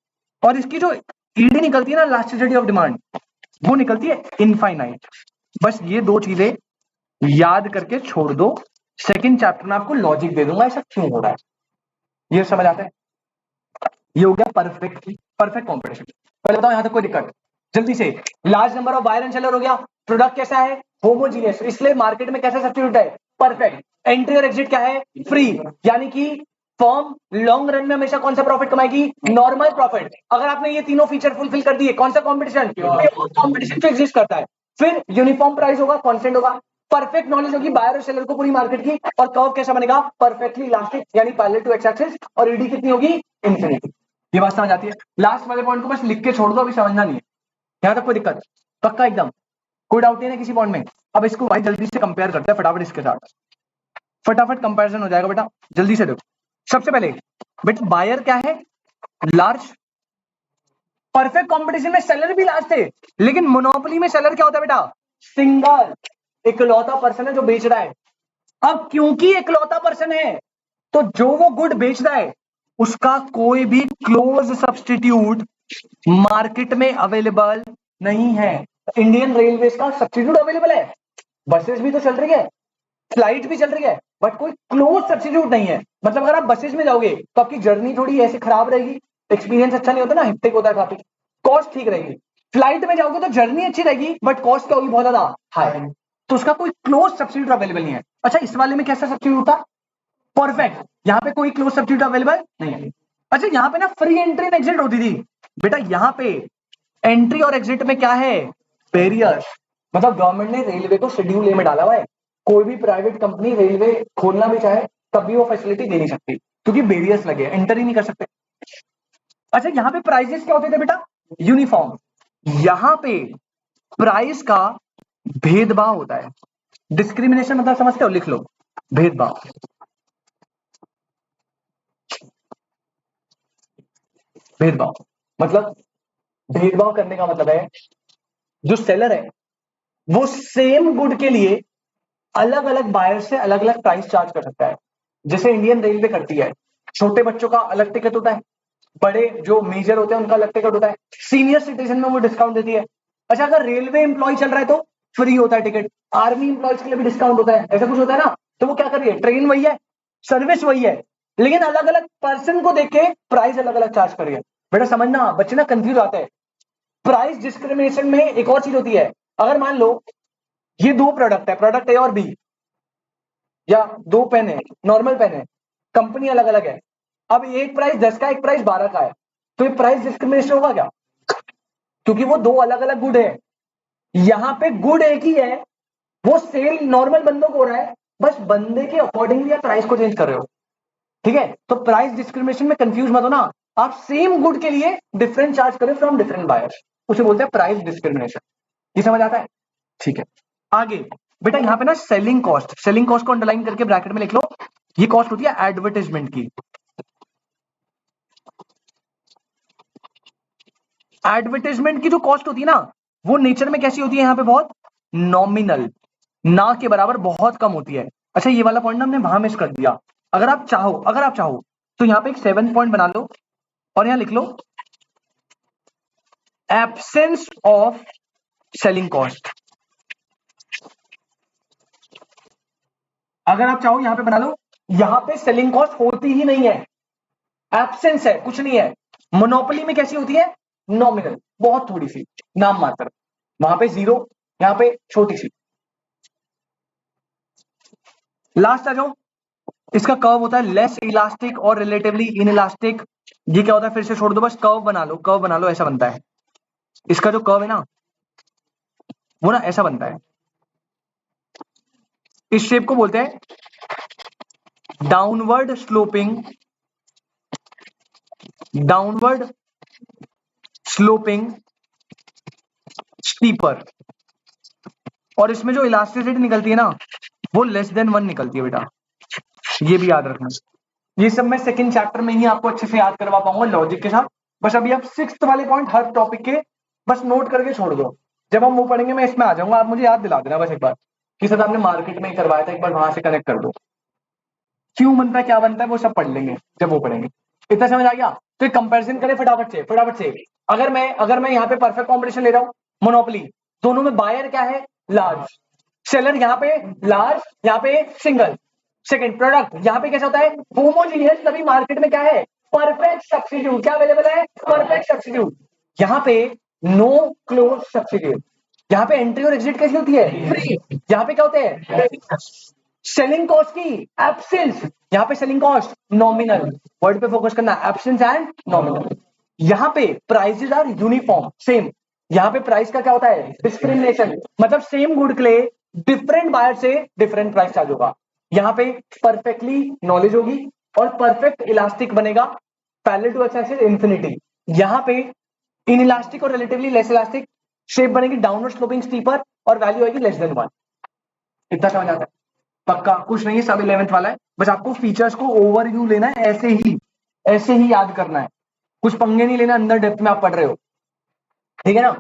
और इसकी जो ईडी निकलती है ना, इलास्टिसिटी ऑफ डिमांड, वो निकलती है इनफाइनाइट। बस ये दो चीजें याद करके छोड़ दो, सेकंड चैप्टर में आपको लॉजिक दे दूंगा ऐसा क्यों हो रहा है, ये समझ आता है? ये हो गया परफेक्ट कॉम्पिटिशन। पहले बताओ यहां तक कोई दिक्कत? जल्दी से। Large number of buyer and seller हो गया, प्रोडक्ट कैसा है? होमोजीनियस, इसलिए मार्केट में कैसा सब्स्टिट्यूट है? परफेक्ट। एंट्री और एग्जिट क्या है? फ्री, यानी कि फॉर्म लॉन्ग रन में हमेशा कौन सा प्रॉफिट कमाएगी? Normal profit. अगर आपने ये तीनों फीचर फुलफिल कर दिए, कौन सा कॉम्पिटिशन? कॉम्पिटिशन जो एग्जिस्ट करता है। फिर यूनिफॉर्म प्राइस होगा, कॉन्स्टेंट होगा, परफेक्ट नॉलेज होगी बायर और सेलर को पूरी मार्केट की, और कर्व कैसा बनेगा? परफेक्टली इलास्टिक, यानी पैरेलल टू एक्स एक्सिस, और ईडी कितनी होगी? इंफिनिटी। ये बात समझ आती है? लास्ट वाले पॉइंट को बस लिख के छोड़ दो, अभी समझना नहीं है। यहां तक कोई दिक्कत? पक्का एकदम? कोई डाउट नहीं है किसी पॉइंट में? अब इसको भाई जल्दी से कंपेयर करते हैं फटाफट इसके साथ, फटाफट कंपैरिजन हो जाएगा बेटा। जल्दी से देखो, सबसे पहले बेटा बायर क्या है? लार्ज। परफेक्ट कंपटीशन में सेलर भी लार्ज थे, लेकिन मोनोपोली में सेलर क्या होता है बेटा? सिंगल, इकलौता पर्सन है जो बेच रहा है। अब क्योंकि इकलौता पर्सन है, तो जो वो गुड बेच रहा है उसका कोई भी क्लोज सब्स्टिट्यूट मार्केट में अवेलेबल नहीं है। इंडियन रेलवे का सब्स्टिट्यूट अवेलेबल है, बसेस भी तो चल रही है, फ्लाइट भी चल रही है, बट कोई क्लोज सब्स्टिट्यूट नहीं है। मतलब अगर आप बसेस में जाओगे तो आपकी जर्नी थोड़ी ऐसे खराब रहेगी, एक्सपीरियंस अच्छा नहीं होता ना, हेक्टिक होता है काफी, कॉस्ट ठीक रहेगी। फ्लाइट में जाओगे तो जर्नी अच्छी रहेगी, बट कॉस्ट क्या होगी? बहुत ज्यादा हाई। तो उसका कोई क्लोज सब्स्टिट्यूट अवेलेबल नहीं है। अच्छा इस वाले में कैसा सब्स्टिट्यूट था? परफेक्ट। यहां पे कोई क्लोज सब्स्टिट्यूट अवेलेबल नहीं है। अच्छा यहां पे ना फ्री एंट्री एंड एग्जिट होती थी बेटा, यहां पे एंट्री और एग्जिट में क्या है? बैरियर। मतलब गवर्नमेंट ने रेलवे को शेड्यूल ए में डाला हुआ है, कोई भी प्राइवेट कंपनी रेलवे खोलना भी चाहे तब भी वो फैसिलिटी दे नहीं सकती, क्योंकि बैरियर्स लगे, एंटर ही नहीं कर सकते। अच्छा यहां पे प्राइसेस क्या होते थे बेटा? यूनिफॉर्म। यहां पे प्राइस का भेदभाव होता है। डिस्क्रिमिनेशन मतलब समझते हो? लिख लो, भेदभाव। भेदभाव मतलब, भेदभाव करने का मतलब है जो सेलर है वो सेम गुड के लिए अलग अलग बायर से अलग अलग प्राइस चार्ज कर सकता है। जैसे इंडियन रेलवे करती है, छोटे बच्चों का अलग टिकट होता है, बड़े जो मेजर होते हैं उनका अलग टिकट होता है, सीनियर सिटीजन में वो डिस्काउंट देती है। अच्छा अगर रेलवे एम्प्लॉय चल रहा है तो फ्री होता है टिकट, आर्मी एम्प्लॉयज के लिए भी डिस्काउंट होता है, ऐसा कुछ होता है ना। तो वो क्या कर रही है? ट्रेन वही है, सर्विस वही है, लेकिन अलग अलग पर्सन को देख के प्राइस अलग अलग चार्ज कर रही है। बेटा समझना, बच्चे ना कंफ्यूज आते हैं। प्राइस डिस्क्रिमिनेशन में एक और चीज होती है, अगर मान लो ये दो प्रोडक्ट है, प्रोडक्ट ए और बी, या दो पेन है, नॉर्मल पेन है, कंपनी अलग अलग है, अब एक प्राइस 10 का एक प्राइस 12 का है, तो ये प्राइस डिस्क्रिमिनेशन होगा क्या? क्योंकि वो दो अलग अलग गुड है। यहां पे गुड एक ही है, वो सेल नॉर्मल बंदों को हो रहा है, बस बंदे के अकॉर्डिंगली आप प्राइस को चेंज कर रहे हो। ठीक है, तो प्राइस डिस्क्रिमिनेशन में कंफ्यूज मत हो ना, आप सेम गुड के लिए डिफरेंट चार्ज करें फ्रॉम डिफरेंट बायर्स, उसे बोलते हैं प्राइस डिस्क्रिमिनेशन। ये समझ आता है? ठीक है, आगे बेटा यहां पे ना सेलिंग कॉस्ट, सेलिंग कॉस्ट को अंडरलाइन करके ब्रैकेट में लिख लो, ये कॉस्ट होती है एडवर्टाइजमेंट की। एडवर्टाइजमेंट की जो कॉस्ट होती है ना, वो नेचर में कैसी होती है? यहां पे बहुत नॉमिनल, ना के बराबर बहुत कम होती है। अच्छा ये वाला पॉइंट हमने वहां मिस कर दिया। अगर आप चाहो तो यहां पे एक 7 पॉइंट बना लो और यहां लिख लो एब्सेंस ऑफ सेलिंग कॉस्ट। अगर आप चाहो यहां पे बना लो, यहां पे सेलिंग कॉस्ट होती ही नहीं है, एब्सेंस है, कुछ नहीं है। मोनोपोली में कैसी होती है? नॉमिनल, बहुत थोड़ी सी, नाम मात्र। वहां पे जीरो, यहां पे छोटी सी। लास्ट आ जाओ, इसका कर्व होता है लेस इलास्टिक और रिलेटिवली इनइलास्टिक। ये क्या होता है? फिर से छोड़ दो, बस कर्व बना लो, कर्व बना लो, ऐसा बनता है। इसका जो कर्व है ना, वो ना ऐसा बनता है। इस शेप को बोलते हैं downward sloping, downward sloping steeper. और इसमें जो इलास्टिसिटी निकलती है ना, वो लेस देन 1 निकलती है बेटा, ये भी याद रखना। ये सब मैं सेकंड चैप्टर में ही आपको अच्छे से याद करवा पाऊंगा लॉजिक के साथ। बस अभी आप सिक्स्थ वाले पॉइंट हर टॉपिक के बस नोट करके छोड़ दो, जब हम वो पढ़ेंगे मैं इसमें आ जाऊंगा, आप मुझे याद दिला देना बस एक बार कि सर आपने मार्केट में ही करवाया था, एक बार वहां से कनेक्ट कर दो। क्यों बनता है, क्या बनता है, वो सब पढ़ लेंगे जब वो पढ़ेंगे। इतना समझ आ गया? तो एक कंपैरिजन करें फटाफट से, फटाफट से। अगर मैं यहाँ पे परफेक्ट कॉम्पिटिशन ले रहा हूँ, मोनोपोली, दोनों में बायर क्या है? लार्ज। सेलर यहाँ पे लार्ज, यहाँ पे सिंगल। सेकंड, प्रोडक्ट यहाँ पे कैसा होता है? होमोजीनियस। तभी मार्केट में क्या है? Perfect substitute. क्या अवेलेबल है? Perfect substitute. यहाँ पे नो क्लोज सब्स्टिट्यूट। यहाँ पे एंट्री और एग्जिट कैसी होती है? फ्री। यहाँ पे क्या होते हैं? सेलिंग कॉस्ट की एब्सेंस। यहाँ पे सेलिंग कॉस्ट नॉमिनल। वर्ड पे फोकस करना, एब्सेंस एंड नॉमिनल। यहाँ पे प्राइसेस आर यूनिफॉर्म, सेम। यहाँ पे प्राइस का क्या होता है? डिस्क्रिमिनेशन, मतलब सेम गुड के लिए डिफरेंट बायर से डिफरेंट प्राइस चार्ज होगा। यहाँ पे परफेक्टली नॉलेज होगी और परफेक्ट इलास्टिक बनेगा, parallel to x axis infinity. यहाँ पे इन इलास्टिक और रिलेटिवली लेस इलास्टिक शेप बनेगी, डाउनवर्ड स्लोपिंग स्टीपर, और वैल्यू आएगी लेस देन 1। इतना समझ आता है? पक्का कुछ नहीं है, सब 11th वाला है। बस आपको फीचर्स को ओवरव्यू लेना है, ऐसे ही याद करना है, कुछ पंगे नहीं लेना, अंदर डेप्थ में आप पढ़ रहे हो, ठीक है ना?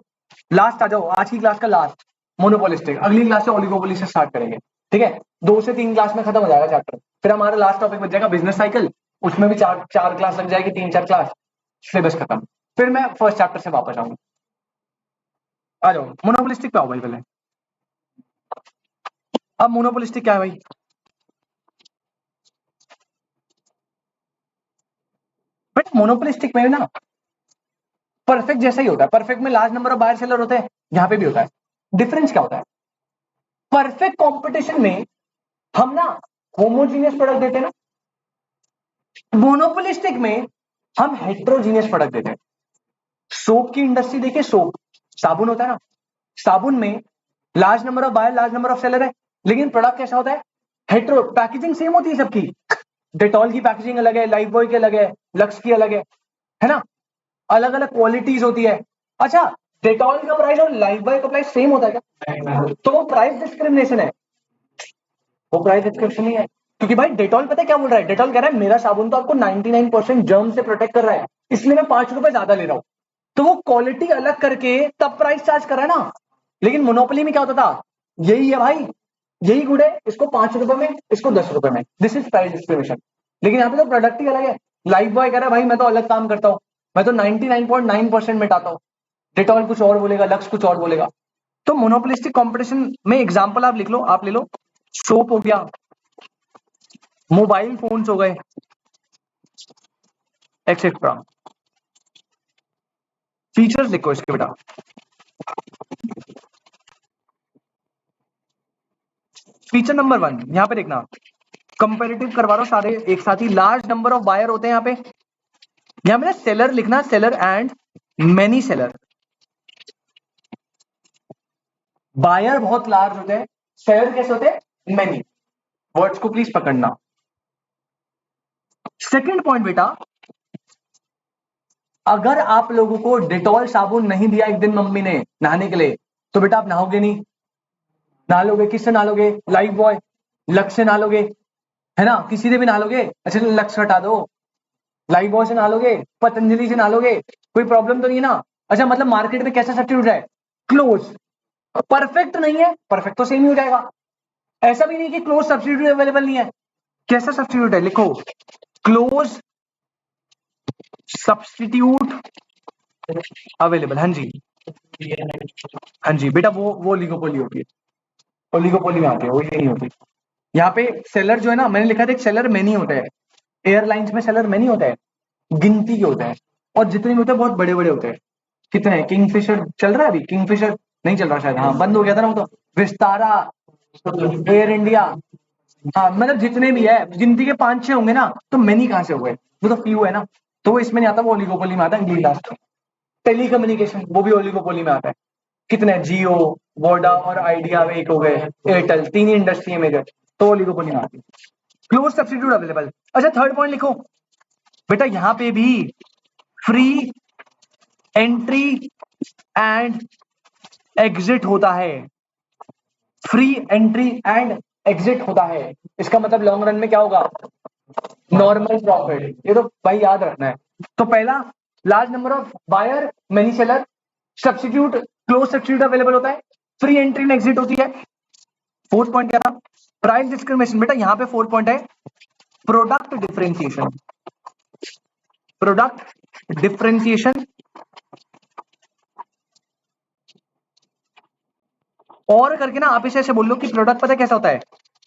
लास्ट आ जाओ, आज की क्लास का लास्ट, मोनोपोलिस्टिक। अगली क्लास से ओलिगोपोली से स्टार्ट करेंगे, ठीक है? 2 से 3 क्लास में खत्म हो जाएगा चैप्टर। फिर हमारा लास्ट टॉपिक बच जाएगा बिजनेस साइकिल, उसमें भी चार क्लास लग जाएगी, 3-4 क्लास, सिलेबस खत्म। फिर मैं फर्स्ट चैप्टर से वापस आऊंगा। आ जाओ, मोनोपोलिस्टिक पे आओ भाई पहले। अब मोनोपोलिस्टिक क्या है भाई? बट मोनोपोलिस्टिक में ना परफेक्ट जैसा ही होता है। परफेक्ट में large number of buyer seller होते हैं, यहां पे भी होता है। डिफरेंस क्या होता है? परफेक्ट कंपटीशन में हम ना होमोजीनियस प्रोडक्ट देते हैं ना, मोनोपोलिस्टिक में हम हेट्रोजीनियस प्रोडक्ट देते हैं। सोप की इंडस्ट्री देखिए, सोप साबुन होता है ना, साबुन में large number of buyer, large number of seller है, लेकिन प्रोडक्ट कैसा होता है? हेट्रो। पैकेजिंग सेम होती है सबकी, डेटॉल की पैकेजिंग अलग है, लाइफ बॉय की अलग है, लक्स की अलग है ना? अलग अलग क्वालिटीज होती है। अच्छा, डेटॉल का प्राइस और लाइफ बॉय का प्राइस सेम होता है क्या? तो वो प्राइस डिस्क्रिमिनेशन है, वो प्राइस डिस्क्रिमिनेशन नहीं है। क्योंकि भाई डेटॉल पता है क्या बोल रहा है? डेटॉल कह रहा है मेरा साबुन तो आपको 99% जर्म से प्रोटेक्ट कर रहा है, इसलिए मैं 5 रुपए ज्यादा ले रहा हूं। तो वो क्वालिटी अलग करके तब प्राइस चार्ज कर रहा है ना। लेकिन मोनोपोली में क्या होता था? यही है भाई, यही गुड है, इसको 5 रुपए में, इसको 10 रुपए में, दिस इज प्राइस डिस्क्रिमिनेशन। लेकिन यहाँ पे तो प्रोडक्ट ही अलग है। लाइफ बॉय कह रहा है भाई मैं तो अलग काम करता हूँ, मैं तो 99.9% मिटाता हूँ, डेटॉल कुछ और बोलेगा, लक्स कुछ और बोलेगा। तो मोनोपोलिस्टिक कंपटीशन में एग्जांपल आप लिख लो, आप ले लो, सोप हो गया, मोबाइल फोन्स हो गए, एक्सेट्रा। फीचर्स लिखो इसके बेटा। फीचर नंबर 1 यहां पे देखना, कंपेरेटिव करवा रहा हूं सारे एक साथ ही। लार्ज नंबर ऑफ बायर होते हैं यहाँ पे, यहां पे ना सेलर लिखना, seller and many seller. Buyer बहुत लार्ज होते हैं, सेलर कैसे होते हैं? मेनी। वर्ड्स को प्लीज पकड़ना। सेकंड पॉइंट बेटा, अगर आप लोगों को डेटॉल साबुन नहीं दिया एक दिन मम्मी ने नहाने के लिए, तो बेटा आप नहाओगे नहीं। नहा लोगे, किससे नहा लोगे? लाइफ बॉय, लक्स से नहा लोगे, है ना? किसी से भी नहा लोगे। अच्छा लक्स हटा दो, लाइफ बॉय से नहा लोगे, पतंजलि से नहा लोगे, कोई प्रॉब्लम तो नहीं है ना? अच्छा मतलब मार्केट में कैसा सब्स्टिट्यूट है? क्लोज। परफेक्ट नहीं है, परफेक्ट तो सेम ही हो जाएगा। ऐसा भी नहीं कि क्लोज सब्स्टिट्यूट अवेलेबल नहीं है। कैसा सब्स्टिट्यूट है? लिखो, क्लोज सब्स्टिट्यूट अवेलेबल। हाँ जी, हाँ जी बेटा, वो ओलिगोपोली होती है, ओलिगोपोली में आती है, वो ये नहीं होती। यहाँ पे सेलर जो है ना, मैंने लिखा था एक सेलर मेनी होते हैं, एयरलाइंस में सेलर मेनी होते हैं, गिनती के होते हैं, और जितने भी होते हैं बहुत बड़े बड़े होते हैं। कितने हैं? किंगफिशर चल रहा है अभी, किंगफिशर नहीं चल रहा शायद, हाँ बंद हो गया था ना वो तो, विस्तारा, एयर इंडिया, हाँ मतलब जितने भी है गिनती के 5-6 होंगे ना, तो मेनी कहाँ से हो गए, वो तो फ्यू है ना, तो वो इसमें नहीं आता, वो ओलिगोपोली में आता है अगली लास्ट में। टेलीकम्युनिकेशन वो भी ओलिगोपोली में आता है। कितने? जियो, वोडा और आइडिया एक हो गए, एयरटेल, तीन ही इंडस्ट्री है मेजर, तो ओलिगोपोली में आती है। Close substitute available. अच्छा थर्ड पॉइंट लिखो बेटा, यहाँ पे भी फ्री एंट्री एंड एग्जिट होता है, फ्री एंट्री एंड एग्जिट होता है। इसका मतलब लॉन्ग रन में क्या होगा? Normal profit. ये तो भाई याद रखना है। तो पहला, large number of buyer many seller, substitute close substitute available होता है, फ्री एंट्री एंड एग्जिट होती है। फोर्थ पॉइंट क्या था? Price discrimination. बेटा यहाँ पे फोर्थ पॉइंट है प्रोडक्ट डिफरेंशिएशन, प्रोडक्ट डिफरेंशिएशन। और करके ना आप इसे ऐसे बोल लो कि प्रोडक्ट पता है कैसा होता है?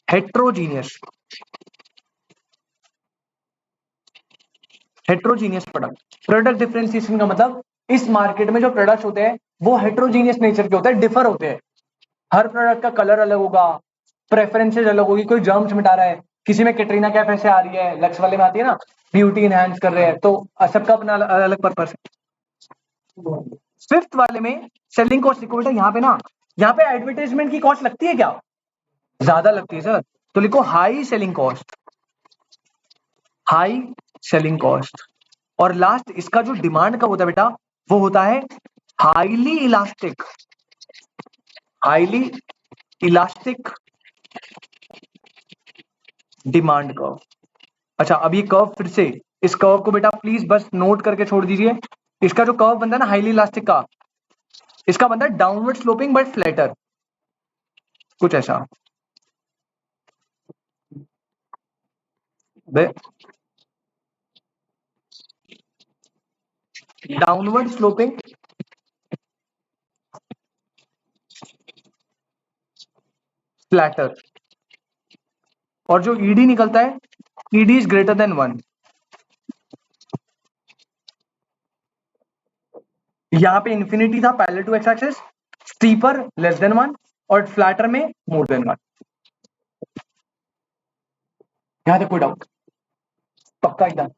Heterogeneous, heterogeneous product. Product differentiation का मतलब इस मार्केट में जो प्रोडक्ट्स होते हैं वो हेट्रोजीनियस नेचर के होते हैं, डिफर होते हैं। हर प्रोडक्ट का कलर अलग होगा, प्रेफरेंसेस अलग होगी, कोई जर्म्स मिटा रहा है, किसी में कैटरीना कैफ ऐसे आ रही है, लक्स वाले में आती है ना, ब्यूटी इनहैंस कर रहे हैं, तो सबका अपना अलग अलग पर्पस है। फिफ्थ वाले में सेलिंग कॉस्ट लिखो बेटा, यहाँ पे ना, यहाँ पे एडवर्टाइजमेंट की कॉस्ट लगती है क्या? ज्यादा लगती है सर, तो लिखो high selling cost, high selling cost. और लास्ट इसका जो डिमांड का होता है बेटा, वो होता है highly elastic, highly elastic demand curve. अच्छा अब ये कर्व फिर से, इस कर्व को बेटा प्लीज बस नोट करके छोड़ दीजिए। इसका जो कर्व बनता है ना हाईली इलास्टिक का, इसका बनता है डाउनवर्ड स्लोपिंग बट फ्लैटर, कुछ ऐसा। डाउनवर्ड स्लोपिंग फ्लैटर, और जो ईडी निकलता है, ईडी इज ग्रेटर देन 1। यहां पे इंफिनिटी था parallel to x axis, steeper less than 1, और फ्लैटर में मोर देन 1। यहां तक कोई डाउट? पक्का एकदम?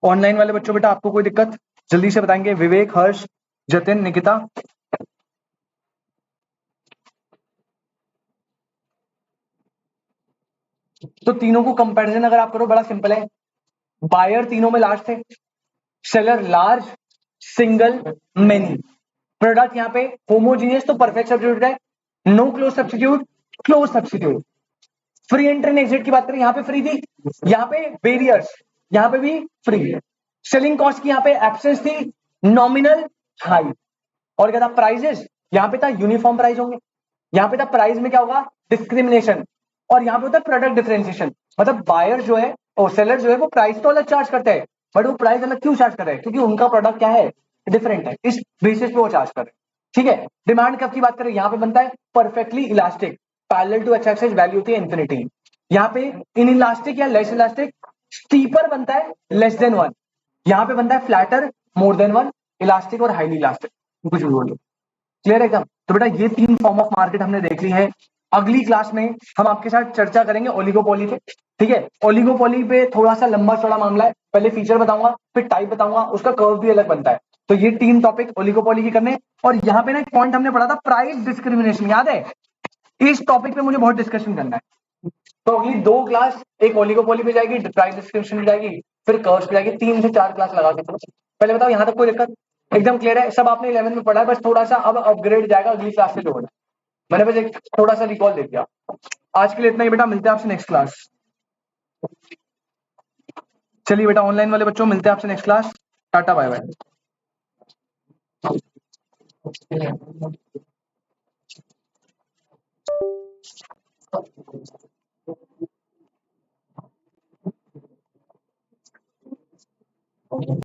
ऑनलाइन वाले बच्चों बेटा आपको कोई दिक्कत? जल्दी से बताएंगे, विवेक, हर्ष, जतिन, निकिता। तो तीनों को कंपैरिजन अगर आप करो, बड़ा सिंपल है, बायर तीनों में लार्ज थे, seller large, single, many. Product यहाँ पे होमोजीनियस तो परफेक्ट सब्स्टिट्यूट है, no close substitute, close substitute. Free entry and exit की बात करें, यहाँ पे फ्री थी, यहाँ पे बेरियर्स, यहाँ पे भी फ्री। सेलिंग कॉस्ट की यहाँ पे एब्सेंस थी, नॉमिनल हाई। और क्या था? प्राइजेस, यहाँ पे था यूनिफॉर्म प्राइस होंगे, यहाँ पे था प्राइस में क्या होगा? डिस्क्रिमिनेशन। और यहाँ पे होता है प्रोडक्ट डिफरेंशिएशन, मतलब बायर जो है और सेलर जो है वो प्राइस तो अलग चार्ज करते हैं, बट वो प्राइस अलग क्यों चार्ज कर रहे हैं? क्योंकि उनका प्रोडक्ट क्या है? डिफरेंट है, इस बेसिस पे वो चार्ज कर रहे हैं। ठीक है। डिमांड कब की बात करें, यहाँ पे बनता है perfectly elastic, parallel to x axis, value होती है इन्फिनिटी। यहाँ पे इन इलास्टिक या लेस इलास्टिक, स्टीपर बनता है लेस देन 1, यहाँ पे बनता है फ्लैटर मोर देन 1, इलास्टिक और हाईली इलास्टिक, कुछ भी बोलो। क्लियर है एकदम? तो बेटा ये तीन फॉर्म ऑफ मार्केट हमने देख ली है। अगली क्लास में हम आपके साथ चर्चा करेंगे ओलिगोपोली पे। ठीक है, ओलिगोपोली पे थोड़ा सा लंबा चौड़ा मामला है, पहले फीचर बताऊंगा, फिर टाइप बताऊंगा, उसका कर्व भी अलग बनता है। तो ये तीन टॉपिक ओलिगोपोली की करने। और यहाँ पे ना एक पॉइंट हमने पढ़ा था, प्राइस डिस्क्रिमिनेशन, याद है? इस टॉपिक पे मुझे बहुत डिस्कशन करना है। तो अगली 2 क्लास, एक ओलिगोपोली पे जाएगी, प्राइस डिस्क्रिप्शन पे जाएगी, फिर कर्व्स पे जाएगी, 3 से 4 क्लास लगा के चलो। पहले बताओ यहाँ तक कोई दिक्कत? एकदम क्लियर है? सब आपने 11th में पढ़ा है, बस थोड़ा सा अब अपग्रेड जाएगा अगली क्लास से जो होना। मैंने बस एक थोड़ा सा रिकॉल दे दिया। आज के लिए इतना ही बेटा, मिलते हैं आपसे नेक्स्ट क्लास। चलिए बेटा, ऑनलाइन वाले बच्चों मिलते हैं आपसे next class. Tata bye bye.